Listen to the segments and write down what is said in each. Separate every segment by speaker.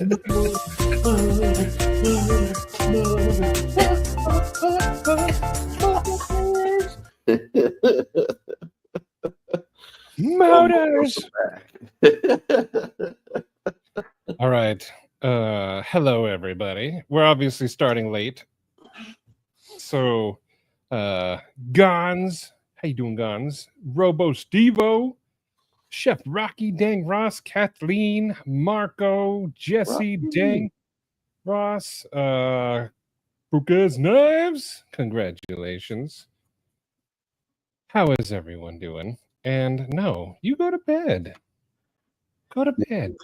Speaker 1: Motors. All right. Hello, everybody. We're obviously starting late. So, Gons. How you doing, Gons? Robo Stevo, Chef Rocky, Dang Ross, Kathleen, Marco, Jesse, Dang Ross, Buka's Knives. Congratulations. How is everyone doing? And no, you go to bed. Go to bed.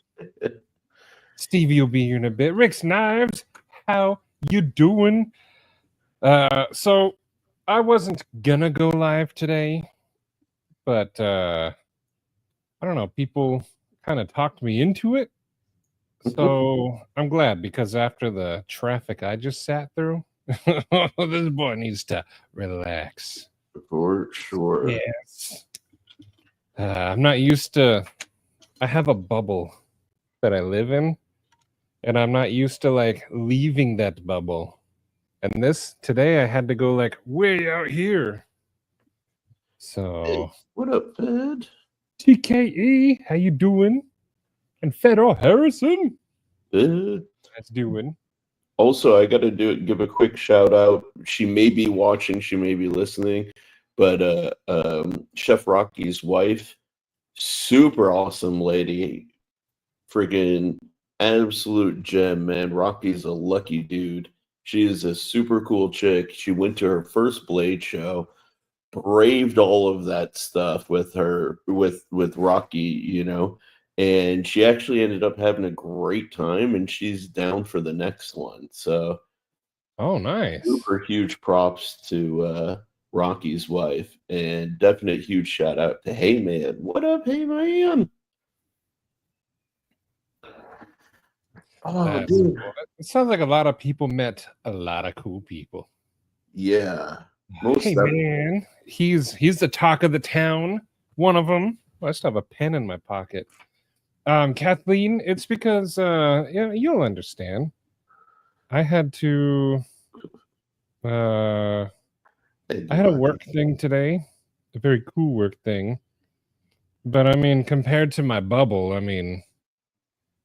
Speaker 1: Stevie will be here in a bit. Rick's Knives, how you doing? So I wasn't gonna go live today, but I don't know, people kind of talked me into it. So I'm glad, because after the traffic I just sat through, this boy needs to relax.
Speaker 2: For sure.
Speaker 1: Yes. I'm not used to, I have a bubble that I live in, and I'm not used to like leaving that bubble. And today I had to go like way out here. So
Speaker 2: Hey, what up, Fed?
Speaker 1: TKE, how you doing? And Federal Harrison,
Speaker 2: Fed.
Speaker 1: that's doing.
Speaker 2: Also, I gotta give a quick shout out. She may be watching, she may be listening, but Chef Rocky's wife, super awesome lady, friggin' absolute gem, man. Rocky's a lucky dude. She is a super cool chick. She went to her first Blade show, braved all of that stuff with Rocky, you know, and she actually ended up having a great time, and she's down for the next one. So,
Speaker 1: oh, nice.
Speaker 2: Super huge props to Rocky's wife, and definite huge shout out to Hey Man. What up, Hey Man?
Speaker 1: Oh, dude. Cool. It sounds like a lot of people met a lot of cool people.
Speaker 2: Yeah.
Speaker 1: Hey man, he's the talk of the town. One of them. I still have a pen in my pocket. Kathleen, it's because yeah, you'll understand. I had to. I had a work thing today, a very cool work thing. But I mean, compared to my bubble, I mean,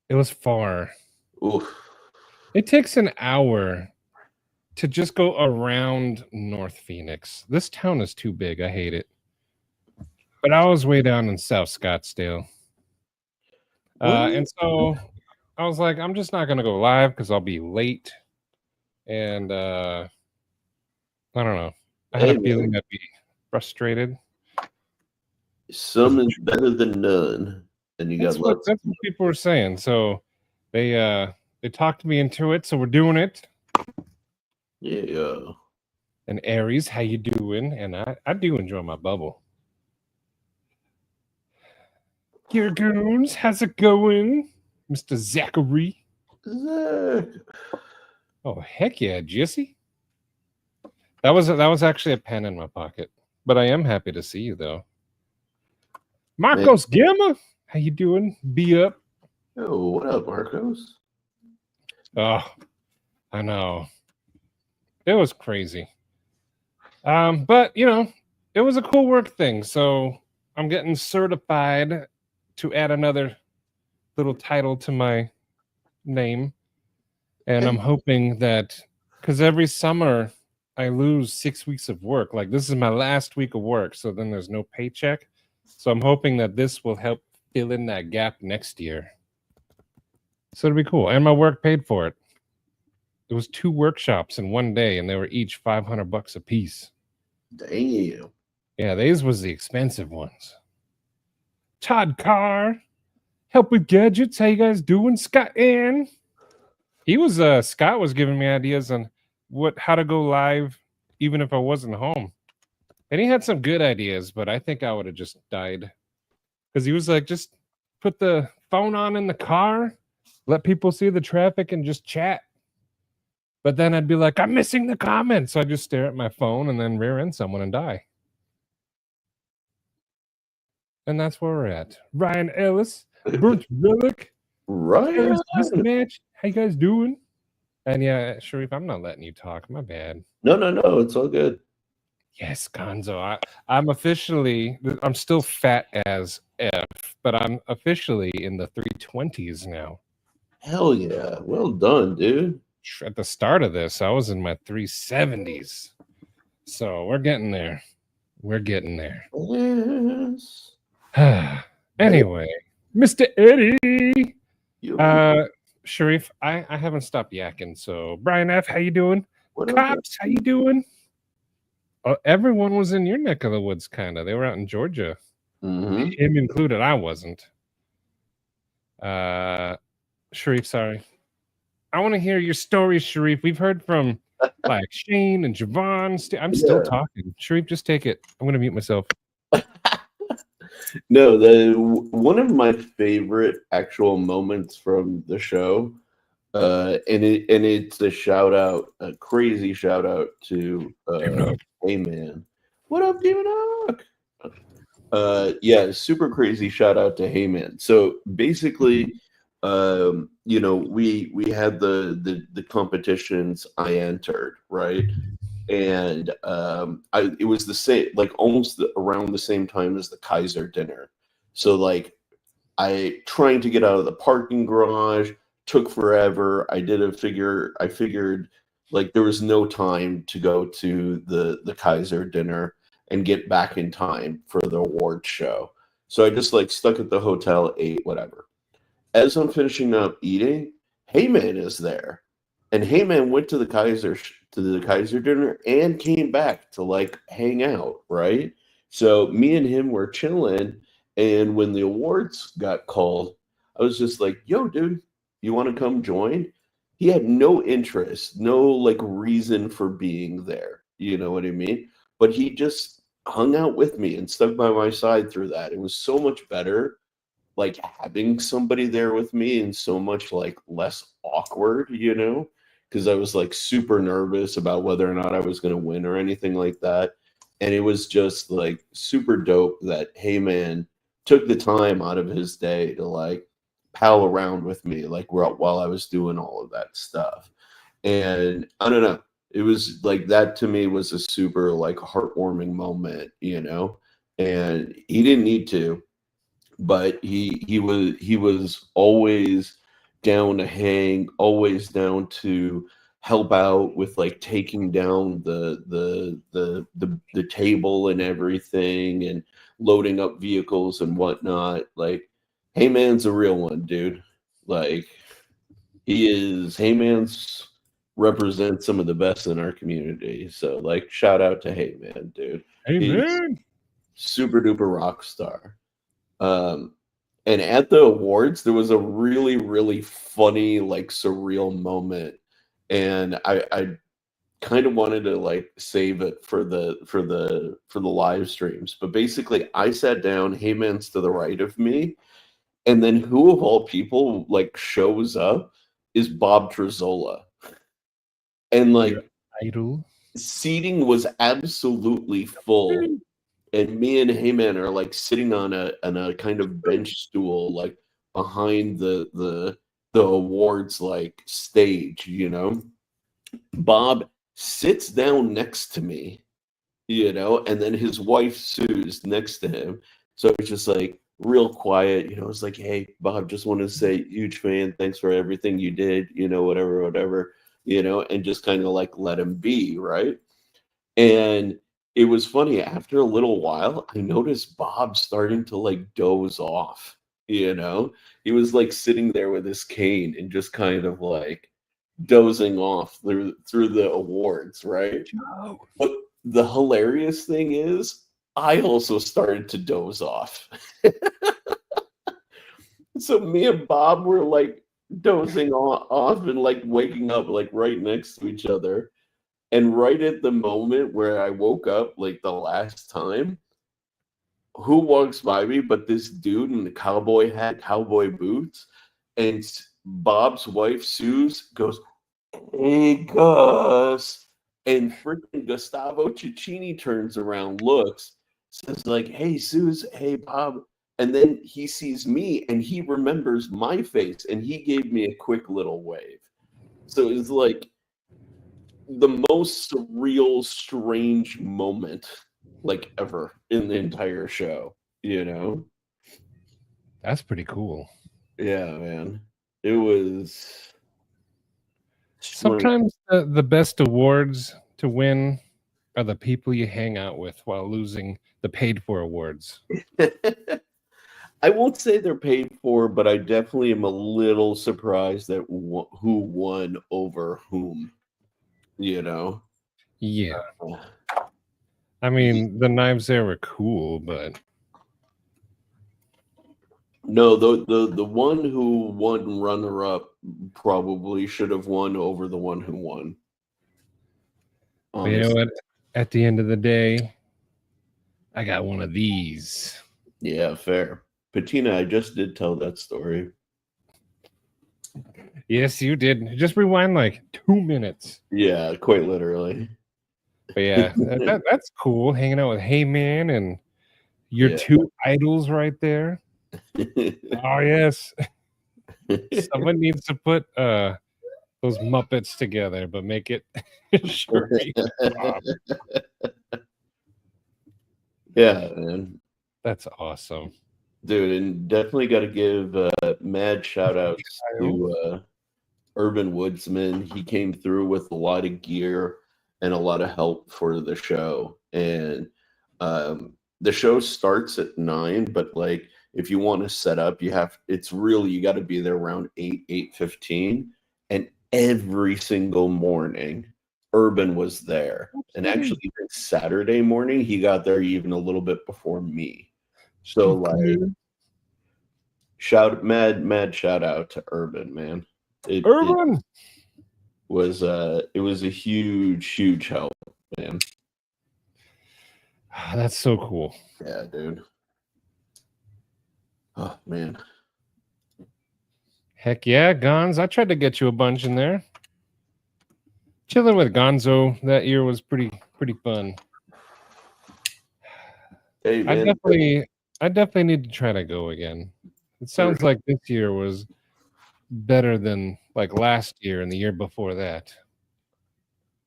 Speaker 1: it was far.
Speaker 2: Oof.
Speaker 1: It takes an hour to just go around North Phoenix. This town is too big. I hate it. But I was way down in South Scottsdale. And so I was like, I'm just not going to go live because I'll be late. And I don't know. I had a feeling I'd be frustrated.
Speaker 2: Some is better than none. And
Speaker 1: that's what people were saying. So they talked me into it. So we're doing it.
Speaker 2: Yeah.
Speaker 1: And Aries, how you doing? And I do enjoy my bubble. Gear Goons, how's it going? Mr. Zachary.
Speaker 2: Zach.
Speaker 1: Oh, heck yeah, Jesse. That was actually a pen in my pocket. But I am happy to see you though. Marcos Gamma, how you doing? Be up.
Speaker 2: Oh, what up, Marcos?
Speaker 1: Oh, I know. It was crazy. But you know, it was a cool work thing. So I'm getting certified to add another little title to my name. And I'm hoping that, because every summer I lose 6 weeks of work. Like this is my last week of work. So then there's no paycheck. So I'm hoping that this will help fill in that gap next year. So it'll be cool. And my work paid for it. It was 2 workshops in one day, and they were each $500 a piece.
Speaker 2: Damn.
Speaker 1: Yeah, these was the expensive ones. Todd Carr, help with gadgets. How you guys doing? Scott Ann. He was Scott was giving me ideas on how to go live even if I wasn't home. And he had some good ideas, but I think I would have just died. Because he was like, just put the phone on in the car, let people see the traffic and just chat. But then I'd be like, I'm missing the comments. So I just stare at my phone and then rear end someone and die. And that's where we're at. Ryan Ellis, Burnt Relic.
Speaker 2: Right.
Speaker 1: Mismatch. How you guys doing? And yeah, Sharif, I'm not letting you talk. My bad.
Speaker 2: No, it's all good.
Speaker 1: Yes, Gonzo. I'm still fat as F, but I'm officially in the 320s now.
Speaker 2: Hell yeah. Well done, dude.
Speaker 1: At the start of this, I was in my 370s. So we're getting there. We're getting there.
Speaker 2: Yes.
Speaker 1: Anyway, Mr. Eddie.
Speaker 2: You,
Speaker 1: Sharif, I haven't stopped yakking. So Brian F, how you doing?
Speaker 2: what up,
Speaker 1: Cops, how you doing? Everyone was in your neck of the woods, kind of. They were out in Georgia.
Speaker 2: Mm-hmm.
Speaker 1: Him included. I wasn't. Sharif, sorry. I want to hear your story, Sharif. We've heard from like Shane and Javon. I'm still talking. Sharif, just take it. I'm going to mute myself.
Speaker 2: No, one of my favorite actual moments from the show, and it's a crazy shout out to Hey Man. What up, Demon Hawk? Yeah, super crazy shout out to Hey Man. So basically, we had the competitions I entered, right? And it was the same, like almost around the same time as the Kaiser dinner. So like I trying to get out of the parking garage took forever. I figured like there was no time to go to the Kaiser dinner and get back in time for the award show. So I just like stuck at the hotel, ate whatever. As I'm finishing up eating, Heyman is there. And Heyman went to the Kaiser dinner and came back to like hang out, right? So me and him were chilling, and when the awards got called, I was just like, "Yo, dude, you want to come join?" He had no interest, no like reason for being there. You know what I mean? But he just hung out with me and stuck by my side through that. It was so much better like having somebody there with me and so much like less awkward, because I was like super nervous about whether or not I was going to win or anything like that. And it was just like super dope that Heyman took the time out of his day to like pal around with me like while I was doing all of that stuff. And I don't know, it was like that to me was a super like heartwarming moment, and he didn't need to, but he was always down to hang, always down to help out with like taking down the table and everything and loading up vehicles and whatnot. Like, hey man's a real one, dude. Like hey man's represents some of the best in our community. So like shout out to Hey Man, dude.
Speaker 1: Hey
Speaker 2: He's
Speaker 1: man.
Speaker 2: super duper rock star. And at the awards, there was a really, really funny, like surreal moment, and I kind of wanted to like save it for the live streams. But basically, I sat down, Heyman's to the right of me, and then who of all people like shows up is Bob Trezzola, and like
Speaker 1: Idol.
Speaker 2: seating was absolutely full. And me and Heyman are like sitting on a kind of bench stool, like behind the awards like stage, Bob sits down next to me, and then his wife Sue's next to him. So it's just like real quiet, it's like, hey, Bob, just want to say huge fan, thanks for everything you did, whatever, and just kind of like let him be, right? And it was funny, after a little while, I noticed Bob starting to like doze off, He was like sitting there with his cane and just kind of like dozing off through the awards, right?
Speaker 1: Oh.
Speaker 2: But the hilarious thing is, I also started to doze off. So me and Bob were like dozing off and like waking up like right next to each other. And right at the moment where I woke up, like the last time, who walks by me but this dude in the cowboy hat, cowboy boots, and Bob's wife, Suze, goes, "Hey, Gus." And freaking Gustavo Cicchini turns around, looks, says like, "Hey, Suze, hey, Bob." And then he sees me and he remembers my face and he gave me a quick little wave. So it's like the most surreal, strange moment like ever in the entire show, you know?
Speaker 1: That's pretty cool.
Speaker 2: Yeah, man. It was
Speaker 1: Sometimes the best awards to win are the people you hang out with while losing the paid for awards.
Speaker 2: I won't say they're paid for, but I definitely am a little surprised that who won over whom, you know?
Speaker 1: Yeah. I mean, the knives there were cool, but
Speaker 2: no, the one who won runner up probably should have won over the one who won.
Speaker 1: But you know what? At the end of the day, I got one of these.
Speaker 2: Yeah, fair. Patina, I just did tell that story.
Speaker 1: Yes, you did. Just rewind like 2 minutes.
Speaker 2: Yeah, quite literally.
Speaker 1: But yeah, that's cool. Hanging out with Heyman and your two idols right there. Oh yes. Someone needs to put those Muppets together, but make it Sharif Bob.
Speaker 2: Yeah, man.
Speaker 1: That's awesome.
Speaker 2: Dude, and definitely got to give mad shout outs to Urban Woodsman. He came through with a lot of gear and a lot of help for the show. And the show starts at 9, but like if you want to set up, you got to be there around 8:15. And every single morning, Urban was there. And actually Saturday morning, he got there even a little bit before me. So like mad shout out to Urban, man.
Speaker 1: Urban
Speaker 2: It was a huge help, man.
Speaker 1: That's so cool.
Speaker 2: Yeah, dude. Oh man.
Speaker 1: Heck yeah, Gonz. I tried to get you a bunch in there. Chilling with Gonzo that year was pretty fun.
Speaker 2: Hey, man.
Speaker 1: I definitely need to try to go again. It sounds like this year was better than like last year and the year before that.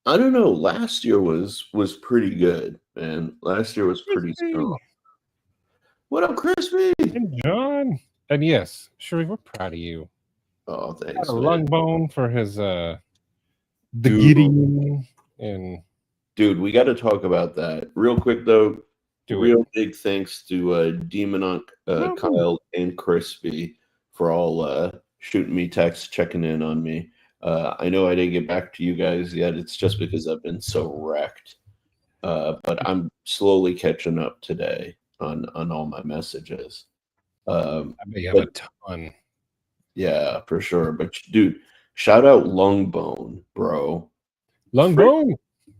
Speaker 2: I don't know. Last year was pretty good, man. Last year was pretty strong. What up, Crispy?
Speaker 1: And John. And yes, Sharif, we're proud of you.
Speaker 2: Oh, thanks.
Speaker 1: Got a lung bone for his the Gideon and
Speaker 2: dude, we got to talk about that real quick though. Big thanks to Demonok, Kyle, and Crispy for all shooting me texts, checking in on me. I know I didn't get back to you guys yet. It's just because I've been so wrecked. But I'm slowly catching up today on all my messages.
Speaker 1: I bet you have a ton.
Speaker 2: Yeah, for sure. But dude, shout out Lungbone, bro.
Speaker 1: Lungbone,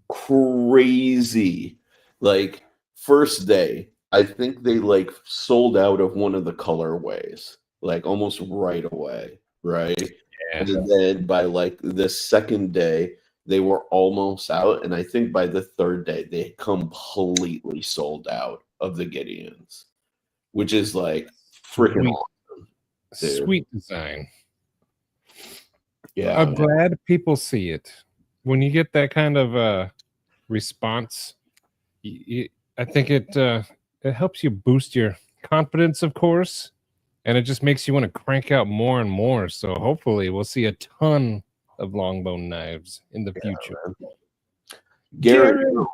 Speaker 2: crazy. Like first day, I think they like sold out of one of the colorways, like almost right away, right? Yeah. And then by like the second day, they were almost out, and I think by the third day, they completely sold out of the Gideons, which is like freaking awesome. Dude.
Speaker 1: Sweet design.
Speaker 2: Yeah,
Speaker 1: I'm glad people see it. When you get that kind of response, I think it helps you boost your confidence, of course, and it just makes you want to crank out more and more. So hopefully, we'll see a ton of Longbone knives in the future.
Speaker 2: Garrett,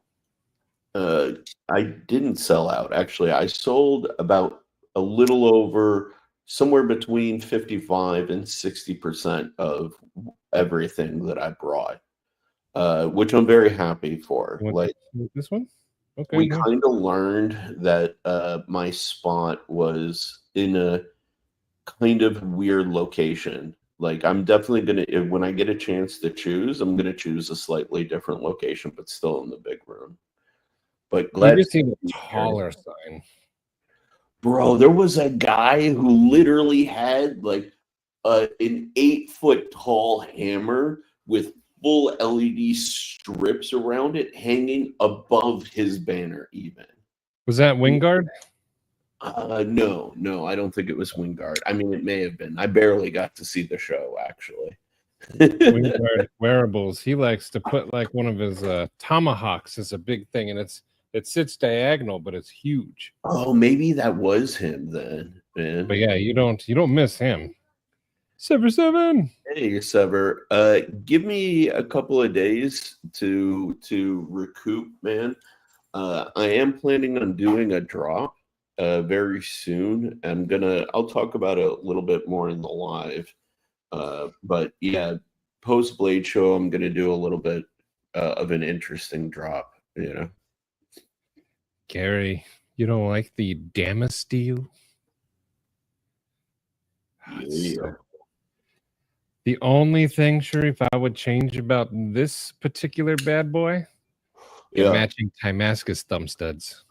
Speaker 2: I didn't sell out. Actually, I sold about a little over somewhere between 55 and 60% of everything that I brought, which I'm very happy for. Like
Speaker 1: this one, okay.
Speaker 2: We kind of learned that my spot was in a kind of weird location. Like I'm definitely gonna, when I get a chance to choose, I'm gonna choose a slightly different location, but still in the big room. But glad
Speaker 1: you just need a taller sign.
Speaker 2: Bro, there was a guy who literally had like an 8-foot tall hammer with full LED strips around it hanging above his banner even.
Speaker 1: Was that Wingard?
Speaker 2: No, I don't think it was Wingard. I mean, it may have been. I barely got to see the show, actually.
Speaker 1: Wingard wearables. He likes to put like one of his tomahawks is a big thing, and it sits diagonal, but it's huge.
Speaker 2: Oh, maybe that was him then, man.
Speaker 1: But yeah, you don't miss him. Sever.
Speaker 2: Hey, Sever. Give me a couple of days to recoup, man. I am planning on doing a drop very soon. I'll talk about it a little bit more in the live. But yeah, post Blade Show, I'm gonna do a little bit of an interesting drop, you know.
Speaker 1: Gary, you don't like the Damasteel?
Speaker 2: Yeah.
Speaker 1: The only thing, Sharif, I would change about this particular bad boy, matching Timascus thumb studs.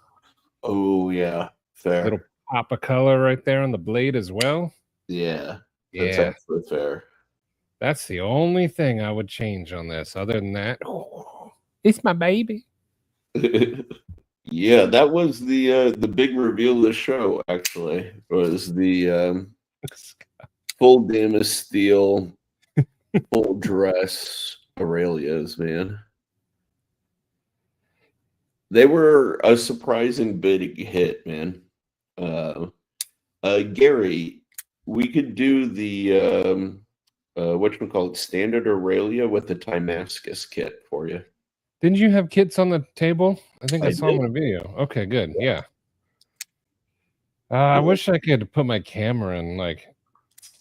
Speaker 2: Oh yeah, fair.
Speaker 1: Little pop of color right there on the blade as well.
Speaker 2: Yeah, that's actually fair.
Speaker 1: That's the only thing I would change on this. Other than that, it's my baby.
Speaker 2: Yeah, that was the big reveal of the show. Actually, was the full Damasteel, full dress Aurelias, man. They were a surprising big hit, man. Gary, we could do the whatchamacallit, standard Aurelia with the Timascus kit for you.
Speaker 1: Didn't you have kits on the table? I think I saw them in a video. Okay, good. Yeah. I wish I could put my camera in like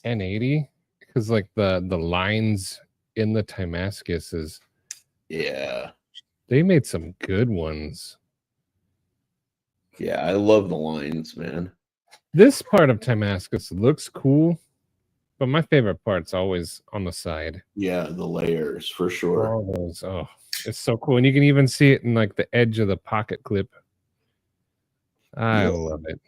Speaker 1: 1080 because like the lines in the Timascus is,
Speaker 2: yeah,
Speaker 1: they made some good ones.
Speaker 2: Yeah, I love the lines, man.
Speaker 1: This part of Timascus looks cool, but my favorite part's always on the side.
Speaker 2: Yeah, the layers for sure.
Speaker 1: All those, oh, it's so cool, and you can even see it in like the edge of the pocket clip. I love it.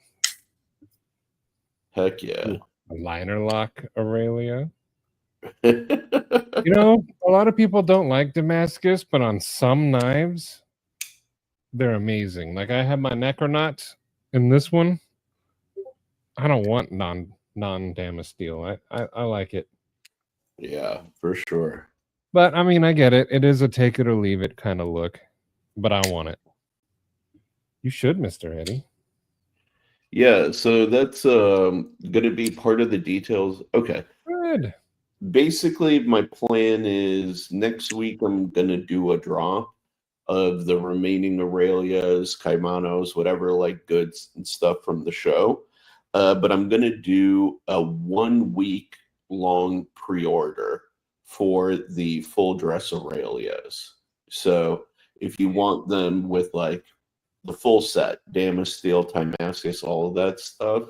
Speaker 2: Heck yeah.
Speaker 1: A liner lock Aurelia. You know, a lot of people don't like Damascus, but on some knives, they're amazing. Like I have my Necronaut in this one. I don't want non-Damasteel. I like it.
Speaker 2: Yeah, for sure.
Speaker 1: But I mean, I get it. It is a take it or leave it kind of look, but I want it. You should, Mr. Eddie.
Speaker 2: Yeah, so that's going to be part of the details. Okay.
Speaker 1: Good.
Speaker 2: Basically, my plan is next week I'm going to do a drop of the remaining Aurelias, Kaimanos, whatever, like goods and stuff from the show. But I'm going to do a 1 week long pre-order for the full dress Aurelias. So if you want them with like the full set, Damasteel, Timascus, all of that stuff,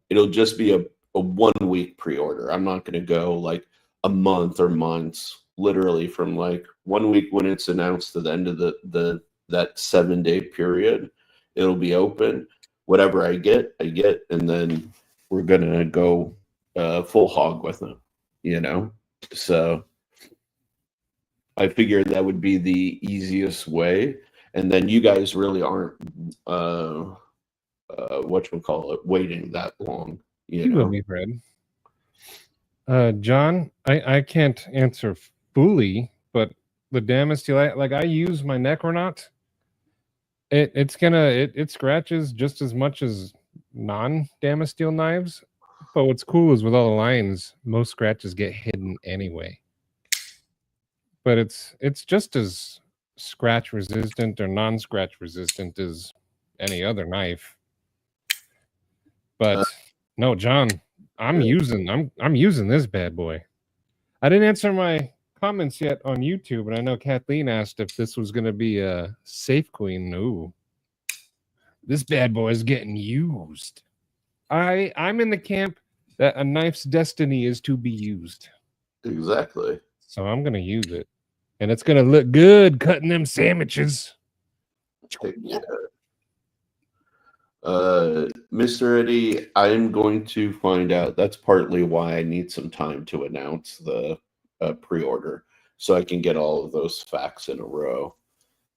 Speaker 2: it'll just be a 1 week pre-order. I'm not going to go like a month or months, literally from like 1 week when it's announced to the end of that 7-day period. It'll be open. Whatever I get, and then we're gonna go full hog with them, you know. So I figured that would be the easiest way, and then you guys really aren't waiting that long, you know.
Speaker 1: Me, Fred. John, I can't answer fully, but the Damasteel, like I use my Necronaut. It scratches just as much as non-Damasteel knives, but what's cool is with all the lines, most scratches get hidden anyway. But it's just as scratch resistant or non-scratch resistant as any other knife. But no, John, I'm using this bad boy. I didn't answer my comments yet on YouTube, and I know Kathleen asked if this was going to be a safe queen. No, this bad boy is getting used. I'm in the camp that a knife's destiny is to be used.
Speaker 2: Exactly.
Speaker 1: So I'm going to use it, and it's going to look good cutting them sandwiches.
Speaker 2: Yeah. Mr. Eddie, I am going to find out. That's partly why I need some time to announce the pre-order, so I can get all of those facts in a row.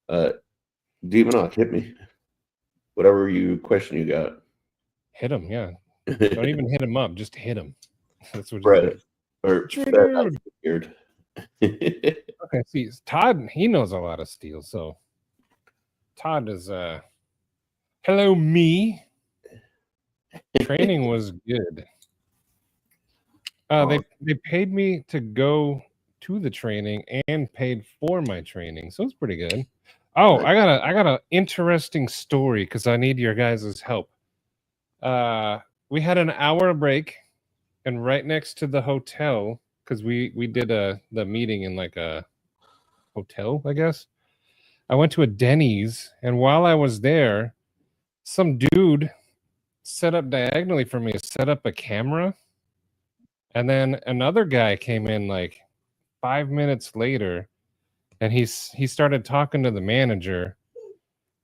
Speaker 2: Demonoc, hit me. Whatever question you got.
Speaker 1: Hit him, yeah. Don't even hit him up, just hit him. That's what.
Speaker 2: Right. Or
Speaker 1: Dude.
Speaker 2: weird.
Speaker 1: Okay, see, Todd, he knows a lot of steel, so Todd is hello me. Training was good. They paid me to go to the training and paid for my training, so it's pretty good. Oh, I got a interesting story because I need your guys' help. We had an hour break, and right next to the hotel, because we did the meeting in like a hotel, I guess. I went to a Denny's, and while I was there, some dude set up diagonally for me, set up a camera, and then another guy came in like 5 minutes later, and he started talking to the manager,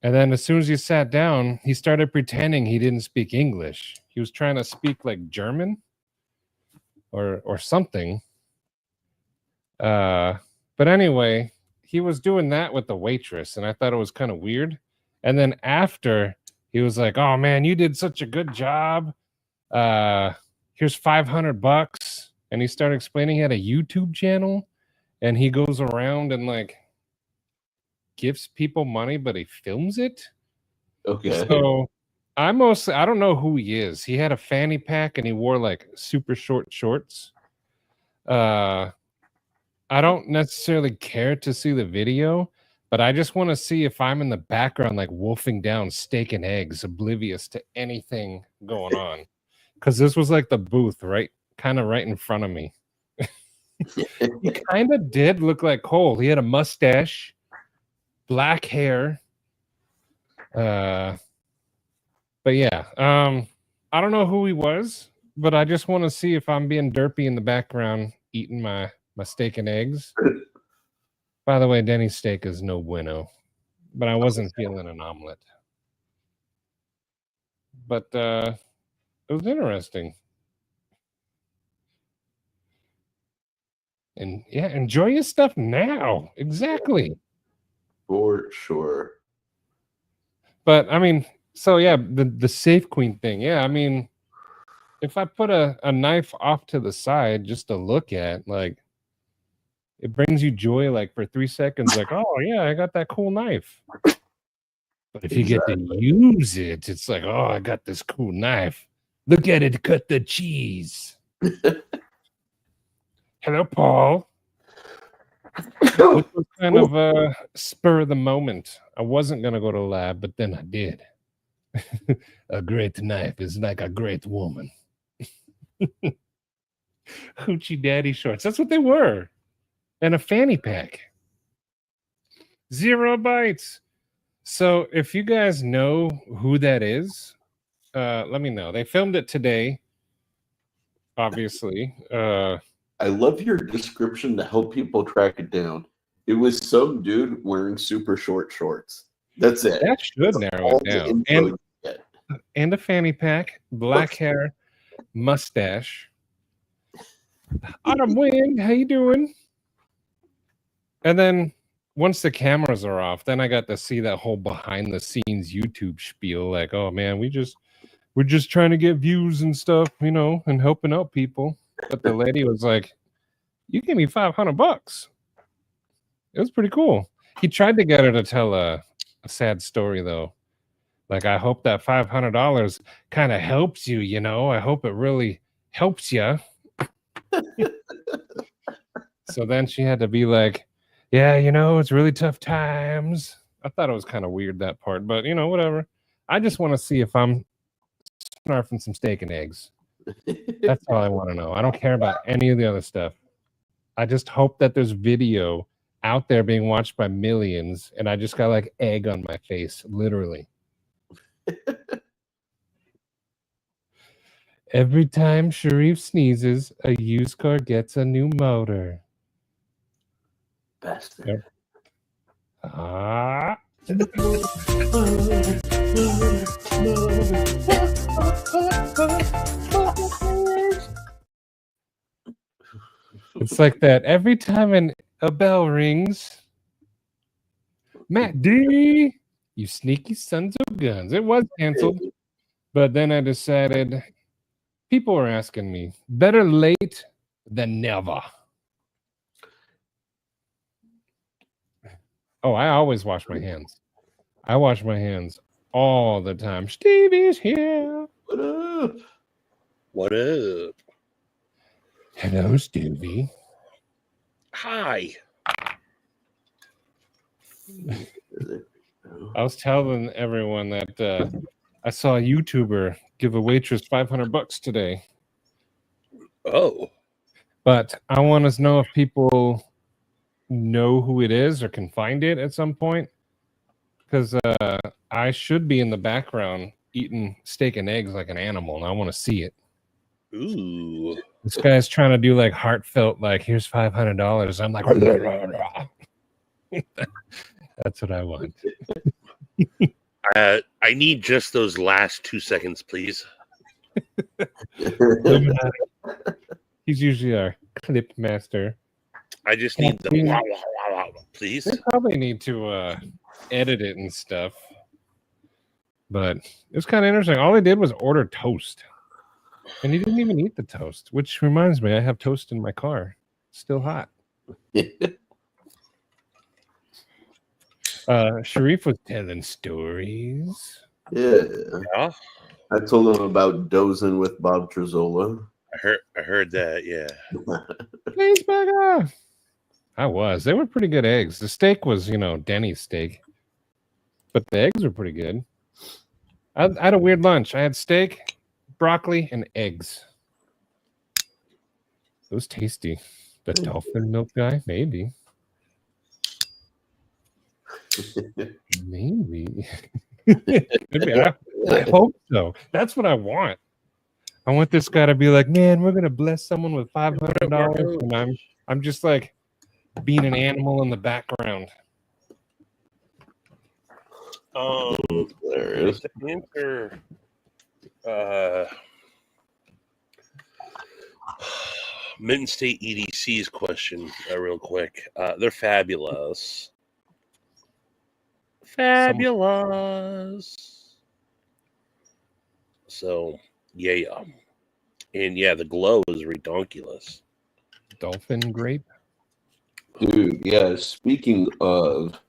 Speaker 1: and then as soon as he sat down, he started pretending he didn't speak English. He was trying to speak like German or something. But anyway, he was doing that with the waitress, and I thought it was kind of weird. And then after, he was like, "Oh man, you did such a good job. Here's $500." And he started explaining he had a YouTube channel, and he goes around and like gives people money, but he films it.
Speaker 2: Okay.
Speaker 1: So I don't know who he is. He had a fanny pack and he wore like super short shorts. I don't necessarily care to see the video, but I just want to see if I'm in the background like wolfing down steak and eggs, oblivious to anything going on. Because this was like the booth, right? Kind of right in front of me. He kind of did look like Cole. He had a mustache, black hair. But yeah, I don't know who he was, but I just want to see if I'm being derpy in the background eating my steak and eggs. By the way, Denny's steak is no bueno, but I wasn't feeling an omelet. But it was interesting. And yeah, enjoy your stuff now. Exactly.
Speaker 2: For sure.
Speaker 1: But I mean, so yeah, the safe queen thing. Yeah, I mean, if I put a knife off to the side just to look at, like, it brings you joy like for 3 seconds, like, oh yeah, I got that cool knife. But if you get to use it, it's like, oh, I got this cool knife. Look at it cut the cheese. Hello, Paul. This was kind of a spur of the moment. I wasn't gonna go to the lab, but then I did. A great knife is like a great woman. Hoochie daddy shorts. That's what they were. And a fanny pack. 0 bites. So if you guys know who that is, let me know. They filmed it today, obviously.
Speaker 2: I love your description to help people track it down. It was some dude wearing super short shorts. That's it.
Speaker 1: That should narrow it down. And a fanny pack, black hair, mustache. Autumn Wind, how you doing? And then once the cameras are off, then I got to see that whole behind the scenes YouTube spiel. Like, oh man, we're just trying to get views and stuff, you know, and helping out people. But the lady was like, "You give me $500." It was pretty cool. He tried to get her to tell a sad story though. Like, I hope that $500 kind of helps you, you know. I hope it really helps you. So then she had to be like, yeah, you know, it's really tough times. I thought it was kind of weird, that part, but you know, whatever. I just want to see if I'm snarfing some steak and eggs. That's all I want to know. I don't care about any of the other stuff. I just hope that there's video out there being watched by millions, and I just got like egg on my face, literally. Every time Sharif sneezes, a used car gets a new motor.
Speaker 2: Bastard.
Speaker 1: Yep. Ah. It's like that every time a bell rings. Matt D, you sneaky sons of guns. It was canceled, But then I decided people were asking me, better late than never. Oh, I always wash my hands. I wash my hands all the time. Stevie's here.
Speaker 2: What up?
Speaker 3: What up?
Speaker 1: Hello, Stevie.
Speaker 3: Hi.
Speaker 1: I was telling everyone that I saw a YouTuber give a waitress $500 today.
Speaker 3: Oh.
Speaker 1: But I want to know if people know who it is or can find it at some point. Because I should be in the background eating steak and eggs like an animal, and I want to see it.
Speaker 3: Ooh.
Speaker 1: This guy's trying to do like heartfelt, like, here's $500. I'm like, that's what I want.
Speaker 3: I need just those last 2 seconds, please.
Speaker 1: He's usually our clip master.
Speaker 3: I just need the wow, wow, wow, wow, please.
Speaker 1: They probably need to edit it and stuff. But it's kind of interesting. All he did was order toast. And he didn't even eat the toast, which reminds me, I have toast in my car. Still hot. Sharif was telling stories.
Speaker 2: Yeah.
Speaker 3: Yeah,
Speaker 2: I told him about dozing with Bob Trezzola.
Speaker 3: I heard that. Yeah.
Speaker 1: Please, burger. I was. They were pretty good eggs. The steak was, Denny's steak. But the eggs were pretty good. I had a weird lunch. I had steak, broccoli, and eggs. It was tasty. The dolphin milk guy? Maybe. Maybe. I hope so. That's what I want. I want this guy to be like, man, we're gonna bless someone with $500, and I'm just like being an animal in the background.
Speaker 2: There is.
Speaker 3: To answer Mitten State EDC's question real quick. They're fabulous. Fabulous. So, yeah. And yeah, the glow is redonkulous.
Speaker 1: Dolphin grape?
Speaker 2: Dude, yeah, speaking of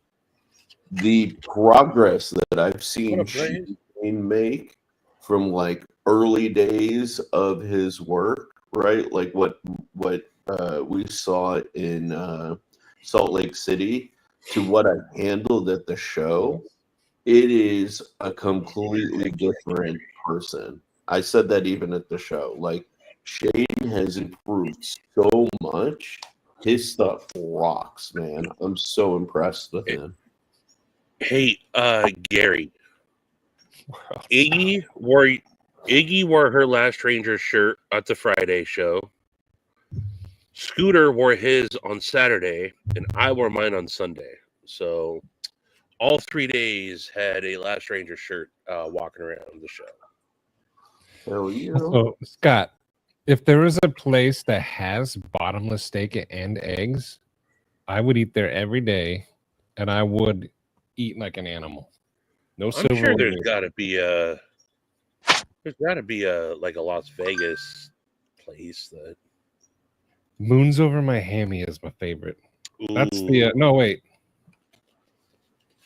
Speaker 2: the progress that I've seen Shane make from like early days of his work, right? Like what we saw in Salt Lake City to what I handled at the show, it is a completely different person. I said that even at the show. Like, Shane has improved so much. His stuff rocks, man. I'm so impressed with him.
Speaker 3: Hey, Gary. Iggy wore her Last Ranger shirt at the Friday show. Scooter wore his on Saturday, and I wore mine on Sunday. So all 3 days had a Last Ranger shirt walking around the show.
Speaker 2: Hell yeah.
Speaker 1: So, Scott, if there was a place that has bottomless steak and eggs, I would eat there every day, and I would eat like an animal. No silver.
Speaker 3: I'm sure there's got to be a like a Las Vegas place that
Speaker 1: Moons Over My Hammy is my favorite.
Speaker 3: Ooh.
Speaker 1: That's the no wait.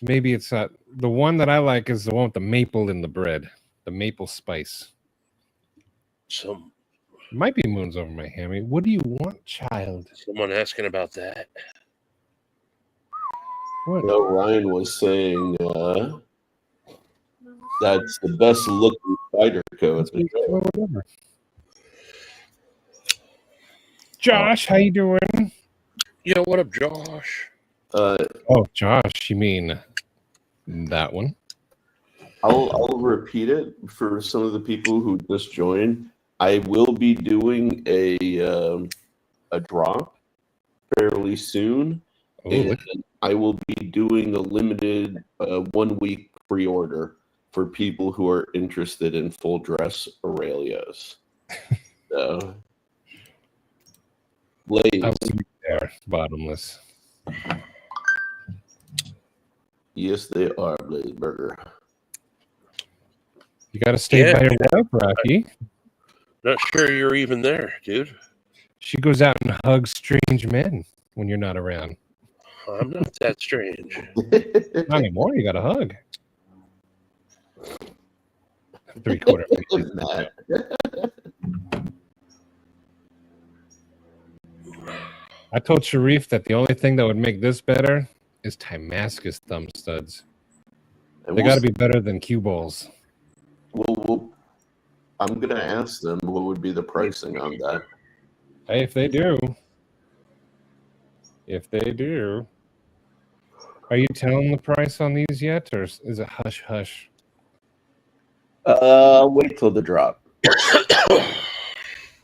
Speaker 1: Maybe it's the one that I like is the one with the maple in the bread, the maple spice.
Speaker 3: Some
Speaker 1: might be Moons Over My Hammy. What do you want, child?
Speaker 3: Someone asking about that.
Speaker 1: What?
Speaker 2: No, Ryan was saying that's the best looking spider coat.
Speaker 1: Josh, how you doing?
Speaker 3: Yo, what up, Josh?
Speaker 1: Oh, Josh, you mean that one?
Speaker 2: I'll repeat it for some of the people who just joined. I will be doing a drop fairly soon, and I will be doing a limited 1 week pre-order for people who are interested in full dress Aurelios. So, ladies,
Speaker 1: they are bottomless.
Speaker 2: Yes, they are, Blaze Burger.
Speaker 1: You got to stay by your wife, Rocky.
Speaker 3: Not sure you're even there, dude.
Speaker 1: She goes out and hugs strange men when you're not around.
Speaker 3: I'm not that strange.
Speaker 1: Not anymore. You got a hug. 3/4
Speaker 2: Matt.
Speaker 1: I told Sharif that the only thing that would make this better is Timascus thumb studs. They got to be better than cue balls.
Speaker 2: I'm going to ask them what would be the pricing on that.
Speaker 1: Hey, if they do. If they do. Are you telling the price on these yet, or is it hush-hush?
Speaker 2: Wait till the drop.